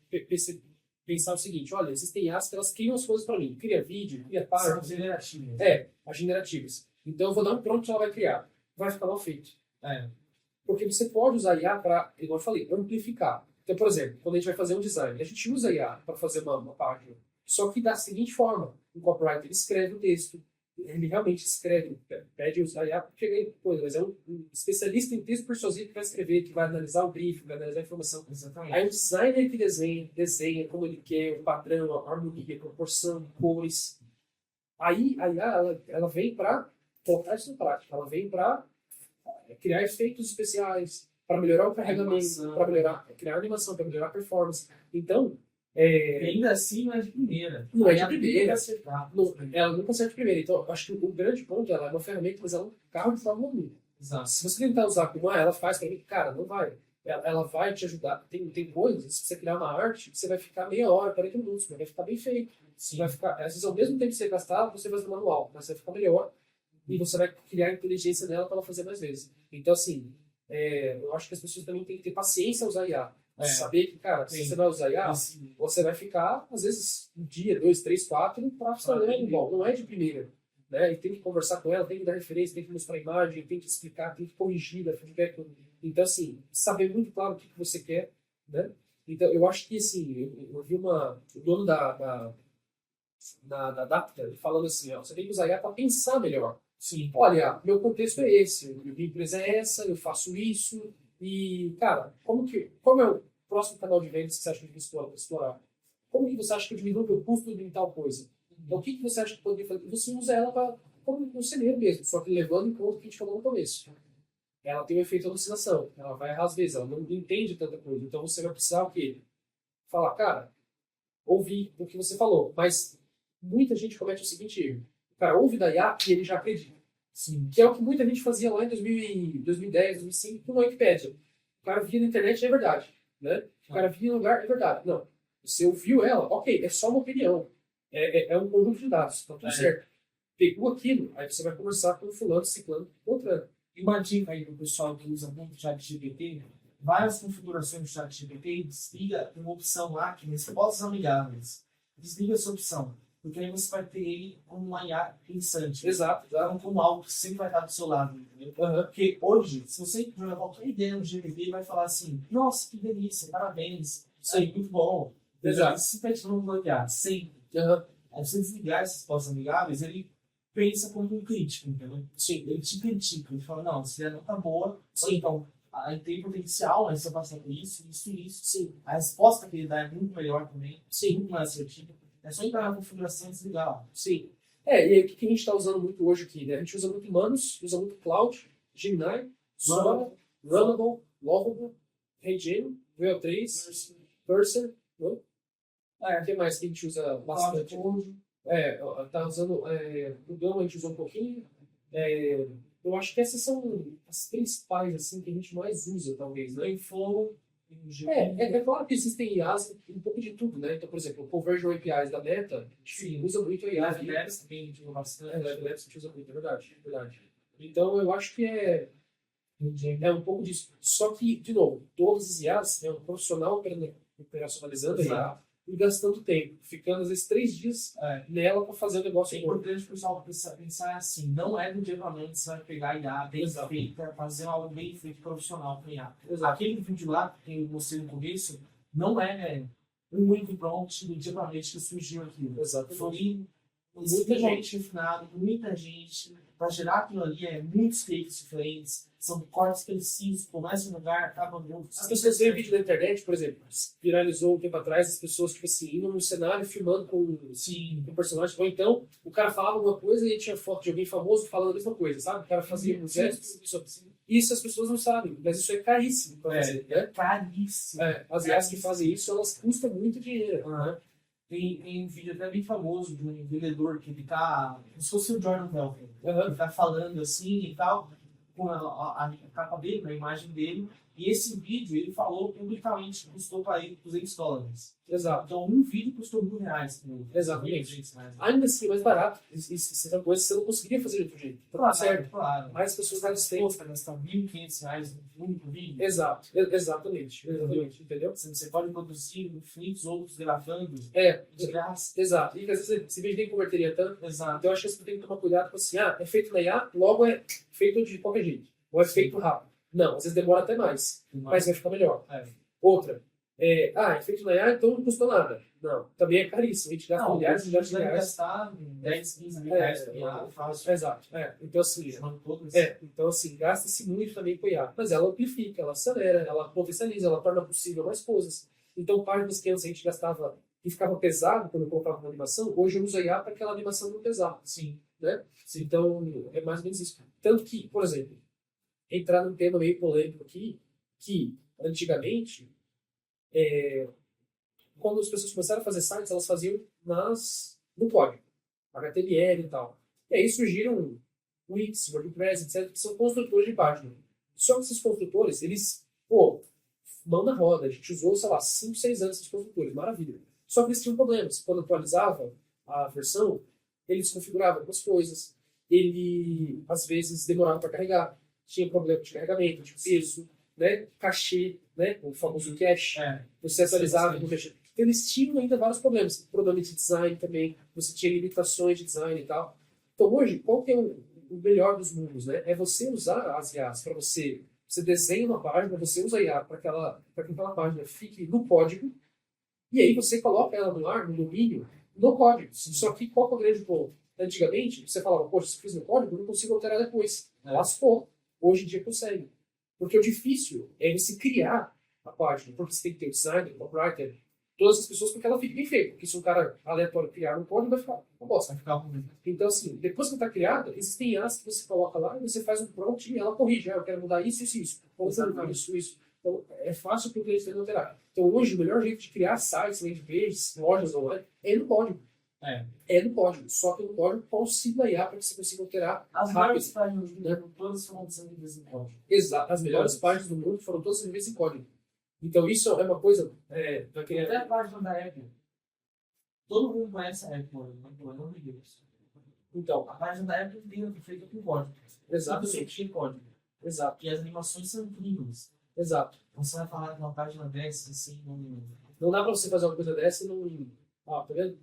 pensar o seguinte, olha, existem IAs que elas criam as coisas para mim. Cria vídeo, cria página. São generativas. As generativas. Então eu vou dar um prompt que ela vai criar. Vai ficar mal feito. Porque você pode usar IA para, igual eu falei, amplificar. Então, por exemplo, quando a gente vai fazer um design, a gente usa IA para fazer uma página. Só que da seguinte forma, o copywriter escreve o texto, ele realmente escreve, pede usar IA, mas é um especialista em texto persuasivo que vai escrever, que vai analisar o brief, vai analisar a informação. Exatamente. Aí o designer que desenha como ele quer, o padrão, a harmonia, a proporção, cores. Aí a IA, ela vem para colocar isso em prática, ela vem para criar efeitos especiais, para melhorar o carregamento, para criar animação, para melhorar a performance. Então, e ainda assim não é de primeira. Não é de primeira. Ela nunca acerta de primeira. Então, eu acho que o grande ponto, ela é uma ferramenta, mas ela é um carro de Fórmula 1. Exato. Se você tentar usar como ela faz para mim, cara, não vai. Ela vai te ajudar. Tem coisas, se você criar uma arte, você vai ficar meia hora, 40 minutos, mas vai ficar bem feito. Você vai ficar, às vezes, ao mesmo tempo que você gastar, você vai fazer manual, mas você vai ficar melhor e você vai criar inteligência nela para ela fazer mais vezes. Então, assim, eu acho que as pessoas também têm que ter paciência a usar IA. Saber que, cara, se você vai usar IA, você vai ficar, às vezes, um dia, 2, 3, 4, para fazer bom. Não é de primeira. Né? E tem que conversar com ela, tem que dar referência, tem que mostrar a imagem, tem que explicar, tem que corrigir, dar feedback. Então, assim, saber muito claro o que você quer. Né? Então, eu acho que, assim, eu vi o dono da Dapta falando assim, você tem que usar IA para pensar melhor. Sim. Olha, meu contexto é esse, minha empresa é essa, eu faço isso, e, cara, qual é o próximo canal de vendas que você acha que eu devo explorar? Como que você acha que eu diminuo o meu custo de tal coisa? Então, o que você acha que poderia fazer? Você usa ela como um celeiro mesmo, só que levando em conta o que a gente falou no começo. Ela tem um efeito de alucinação, ela vai errar às vezes, ela não entende tanta coisa. Então, você vai precisar o quê? Falar, cara, ouvir o que você falou, mas muita gente comete o seguinte erro. O cara ouve da IA e ele já acredita. Sim. Que é o que muita gente fazia lá em 2010, 2005, com a Wikipédia. O cara via na internet, é verdade. Né? O cara via no lugar, é verdade. Não. Você ouviu ela, ok, é só uma opinião. É um conjunto de dados, tá tudo certo. Pegou aquilo, aí você vai conversar com o fulano, ciclano, outra. E uma dica aí pro pessoal que usa muito o ChatGPT, várias configurações do ChatGPT, desliga uma opção lá, que respostas amigáveis. Desliga essa opção. Porque aí você vai ter ele como uma IA pensante. Exato. Então, como algo que sempre vai estar do seu lado, entendeu? Porque hoje, se você jogar qualquer ideia no GPT, ele vai falar assim, nossa, que delícia, parabéns, isso aí, muito bom. Exato. Se pede para não bloquear, sempre. Aí você desligar essas respostas amigáveis, ele pensa como um crítico, entendeu? Sim. Ele te critica, ele fala, não, essa ideia não tá boa, Sim. Então, aí tem potencial, mas você vai passar por isso. Sim. A resposta que ele dá é muito melhor também, Sim. muito mais assertiva. É só entrar na configuração e desligar lá. Sim. E aí, o que a gente está usando muito hoje aqui? Né? A gente usa muito Manus, usa muito Cloud, Gemini, Sora, Runnable, Lovable, Regime, VO3, Cursor. Né? O que mais que a gente usa bastante? Tá usando o Gama, a gente usou um pouquinho. Eu acho que essas são as principais assim, que a gente mais usa, talvez. Né? É claro que existem IAs um pouco de tudo, né? Então, por exemplo, o Conversion APIs da Meta, a gente usa muito a IA. Live Labs também a gente usa bastante. Live Labs a gente usa muito, é verdade. Então, eu acho que é um pouco disso. Só que, de novo, todas as IAs é um profissional operacionalizando a IA e gastando tempo, ficando às vezes 3 dias nela para fazer o negócio. É importante o pessoal pensar assim, não é do dia para noite você vai pegar a IA bem feita, fazer algo bem feito profissional com a IA. Aquele vídeo lá que eu mostrei no começo, não é um único prompt do dia para noite que surgiu aquilo. Exato. Foi Muita gente. Refinado, muita gente. Para gerar aquilo ali, muitos takes diferentes. São cortes precisos, começa um lugar, acaba no outro. As pessoas veem vídeo na internet, por exemplo, viralizou um tempo atrás, as pessoas, tipo assim, indo no cenário filmando com um personagem, ou então o cara falava uma coisa e tinha foto de alguém famoso falando a mesma coisa, sabe? O cara fazia um gesto, isso as pessoas não sabem, mas isso é caríssimo pra fazer, né? Caríssimo. As IAs que fazem isso, elas custam muito dinheiro, né? Tem um vídeo até bem famoso de um vendedor que ele tá, como se fosse o Jordan Belfort, Uhum. ele tá falando assim e tal, com a capa dele, a imagem dele, e esse vídeo ele falou publicamente que custou para ele $200. Exato. Então um vídeo custou R$1.000. Exatamente. Ainda assim, mais barato. Isso é uma coisa que você não conseguiria fazer de outro jeito. Então, Claro, certo. claro. Mas as pessoas elas têm. Disposto a gastar R$1.500 num único vídeo. Exato. Exatamente. Entendeu? Você pode produzir infinitos outros gravando De graça. Exato. E às vezes esse vídeo nem converteria tanto. Exato. Então eu acho que você tem que tomar cuidado com assim, é feito na IA, logo é feito de qualquer jeito. Ou é feito rápido. Não, às vezes demora até mais. Mas vai ficar melhor. Outra. É feito na IA, então não custou nada. Não, também é caríssimo. A gente gasta milhares e milhares de reais. Gastar 10, 15 mil reais com IA, fácil. Exato. Então assim, gasta-se muito também com IA. Mas ela amplifica, ela acelera, ela potencializa, ela torna possível mais coisas. Então, páginas que antes a gente gastava e ficava pesado quando eu colocava uma animação, hoje eu uso a IA para aquela animação não pesar. Sim. Né? Então, é mais ou menos isso. Tanto que, por exemplo, entrar num tema meio polêmico aqui, que antigamente, quando as pessoas começaram a fazer sites, elas faziam no código, HTML e tal. E aí surgiram Wix, WordPress, etc., que são construtores de página. Só que esses construtores, eles, mão na roda. A gente usou, sei lá, 5, 6 anos esses construtores, maravilha. Só que eles tinham problemas. Quando atualizava a versão, eles configuravam algumas coisas. Ele, às vezes, demorava para carregar. Tinha problema de carregamento, de peso, né? Cachê, né? O famoso cache. Você atualizava com cache. Então, eles tinham ainda vários problemas. Problema de design também. Você tinha limitações de design e tal. Então, hoje, qual que é o melhor dos mundos, né? É você usar as IAs para você desenha uma página, você usa a IA para que aquela página fique no código, e aí você coloca ela no ar, no domínio, no código. Só que qual que é o grande ponto? Antigamente, você falava, poxa, se eu fiz no código, eu não consigo alterar depois. Lascou. Hoje em dia consegue. Porque o difícil é você criar a página, porque você tem que ter o designer, o copywriter, todas as pessoas para que ela fique bem feita. Porque se um cara aleatório criar um código, vai ficar uma bosta. Vai ficar ruim. Então, assim, depois que está criada, existem IAs que você coloca lá e você faz um prompt e ela corrige. Eu quero mudar isso, isso, isso. Ou isso. Então, é fácil para o cliente alterar. Então, hoje, o melhor jeito de criar sites, landing pages, lojas online, é no código. É no código. Só que no código com auxílio da IA para que você consiga alterar as melhores páginas do mundo, todas foram desenvolvidas em código. Exato. As melhores páginas do mundo foram todas desenvolvidas em código. Então, isso é uma coisa... Até a página da Apple. Todo mundo conhece a Apple, não me diga. Então, a página da Apple é feita com código. Exatamente. Tem código. Exato. E as animações são incríveis. Exato. Você vai falar de uma página dessa, assim, não dá para você fazer uma coisa dessa e não... tá vendo?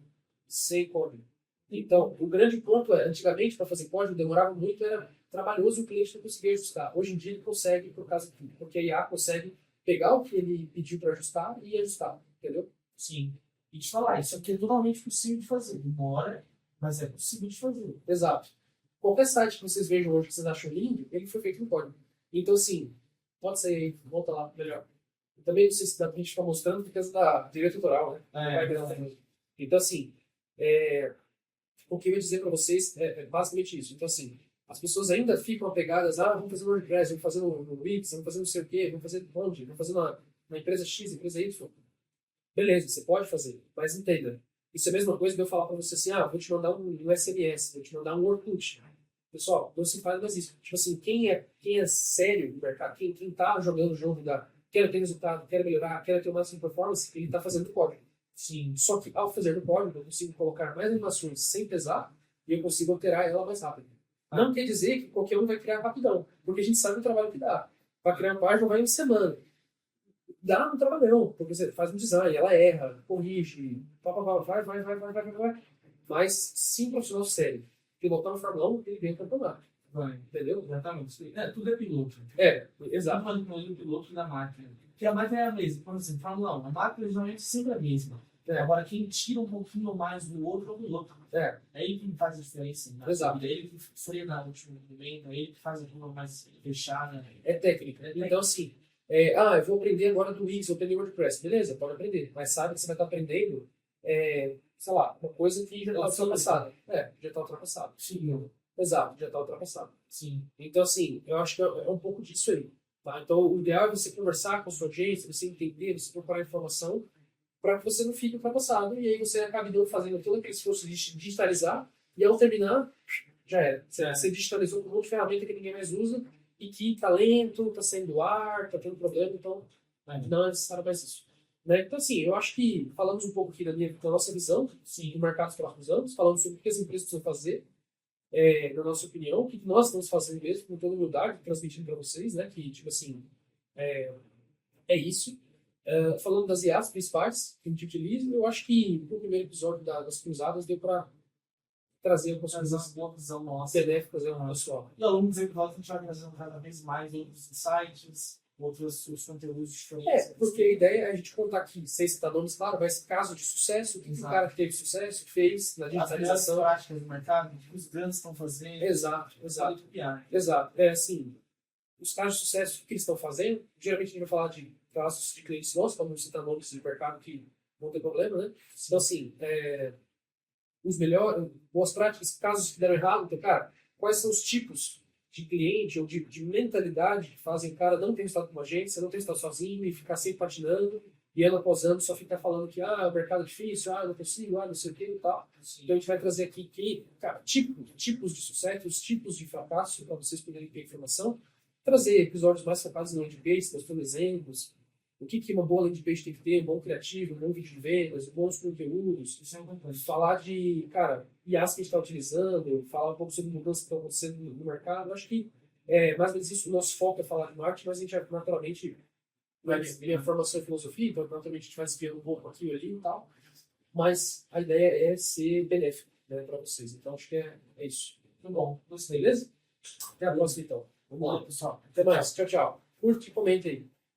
Sem código. Então, o grande ponto é, antigamente, para fazer código, demorava muito, era trabalhoso e o cliente não conseguia ajustar. Hoje em dia, ele consegue, porque a IA consegue pegar o que ele pediu para ajustar e ajustar, entendeu? Sim. E te falar, isso aqui é totalmente possível de fazer. Demora, mas é possível de fazer. Exato. Qualquer site que vocês vejam hoje que vocês acham lindo, ele foi feito no código. Então, assim, pode ser aí, volta lá, melhor. Eu também não sei se dá pra gente ficar mostrando por causa da direito autoral, né? Então, assim, o que eu ia dizer para vocês é basicamente isso. Então, assim, as pessoas ainda ficam apegadas, vamos fazer no WordPress, vamos fazer no Wix, vamos fazer não sei o quê, vamos fazer onde, vamos fazer na empresa X, empresa Y. Beleza, você pode fazer, mas entenda. Isso é a mesma coisa que eu falar para você assim, vou te mandar um SMS, vou te mandar um Orkut. Pessoal, não se faz mais isso. Tipo assim, quem é sério no mercado, quem tá jogando o jogo quer ter resultado, quer melhorar, quer ter o máximo de performance, ele tá fazendo código. Sim. Só que ao fazer no código, eu consigo colocar mais animações sem pesar e eu consigo alterar ela mais rápido. Não quer dizer que qualquer um vai criar rapidão, porque a gente sabe o trabalho que dá. Para criar uma página vai em semana. Dá um trabalhão, porque você faz um design, ela erra, corrige, vai. Mas se um profissional sério pilotar no Fórmula 1, ele ganha campeonato. Vai. Entendeu? Exatamente. Tudo é piloto. Exato. Tudo é piloto da máquina. Porque a máquina é a mesma. Por exemplo, Fórmula 1, a máquina geralmente sempre é a mesma. Agora, quem tira um pouquinho mais do outro é o piloto. É. É ele que faz a diferença. Né? Exato. É ele que frena no último momento, é ele que faz a curva mais fechada. É técnica. Então, assim, eu vou aprender agora do Wix, vou aprender WordPress. Beleza, pode aprender. Mas sabe que você vai estar aprendendo, sei lá, uma coisa que já está ultrapassada. Já está ultrapassada. Sim. Exato, já está ultrapassado. Sim. Então, assim, eu acho que é um pouco disso aí. Tá? Então, o ideal é você conversar com a sua audiência, você entender, você procurar informação para que você não fique ultrapassado e aí você acabe fazendo todo aquele esforço de digitalizar e ao terminar, já era. Você digitalizou com um monte de ferramenta que ninguém mais usa e que está lento, está saindo do ar, está tendo problema, então não é necessário mais isso. Né? Então, assim, eu acho que falamos um pouco aqui da nossa visão do mercado dos próximos anos, falamos sobre o que as empresas precisam fazer, na nossa opinião, o que nós estamos fazendo mesmo, com toda humildade, transmitindo para vocês, né, que, tipo assim, é isso. Falando das IAs principais que a gente utiliza, eu acho que no primeiro episódio das cruzadas deu para trazer algumas coisas boa visão nossa. benéficas ao pessoal. E ao longo dos episódios a gente vai trazendo cada vez mais outros insights, outros conteúdos diferentes. Porque a ideia é a gente contar aqui, sem citar nomes, claro, mas caso de sucesso, o que o cara que teve sucesso fez na digitalização. As práticas do mercado, o que os grandes estão fazendo. Exato. Assim, os casos de sucesso, o que eles estão fazendo, geralmente a gente vai falar de casos de clientes nossos, para não citar nomes de mercado que não tem problema, né? Então, assim, os melhores, boas práticas, casos que deram errado, então, cara, quais são os tipos de cliente ou de mentalidade que fazem o cara não ter estado com uma agência, não ter estado sozinho e ficar sempre patinando e ano após ano só ficar falando que o mercado é difícil, não consigo, não sei o que e tal. Então a gente vai trazer aqui tipos de sucesso, os tipos de fracasso para vocês poderem ter informação, trazer episódios mais focados em landing page, mostrando exemplos, o que uma boa landing page tem que ter, um bom criativo, um bom vídeo de vendas, bons conteúdos. Isso é importante. Falar de, IAs que a gente está utilizando, falar um pouco sobre mudanças que estão acontecendo no mercado. Eu acho que mais ou menos isso, o nosso foco é falar de marketing, mas a gente naturalmente, minha formação em filosofia, então naturalmente a gente vai desviando um pouco aqui e ali e tal. Mas a ideia é ser benéfico, né, para vocês. Então acho que é isso. Muito bom. Gostei, beleza? Até a próxima então. Vamos lá, pessoal. Até mais. Tchau, tchau. Curte e comenta aí.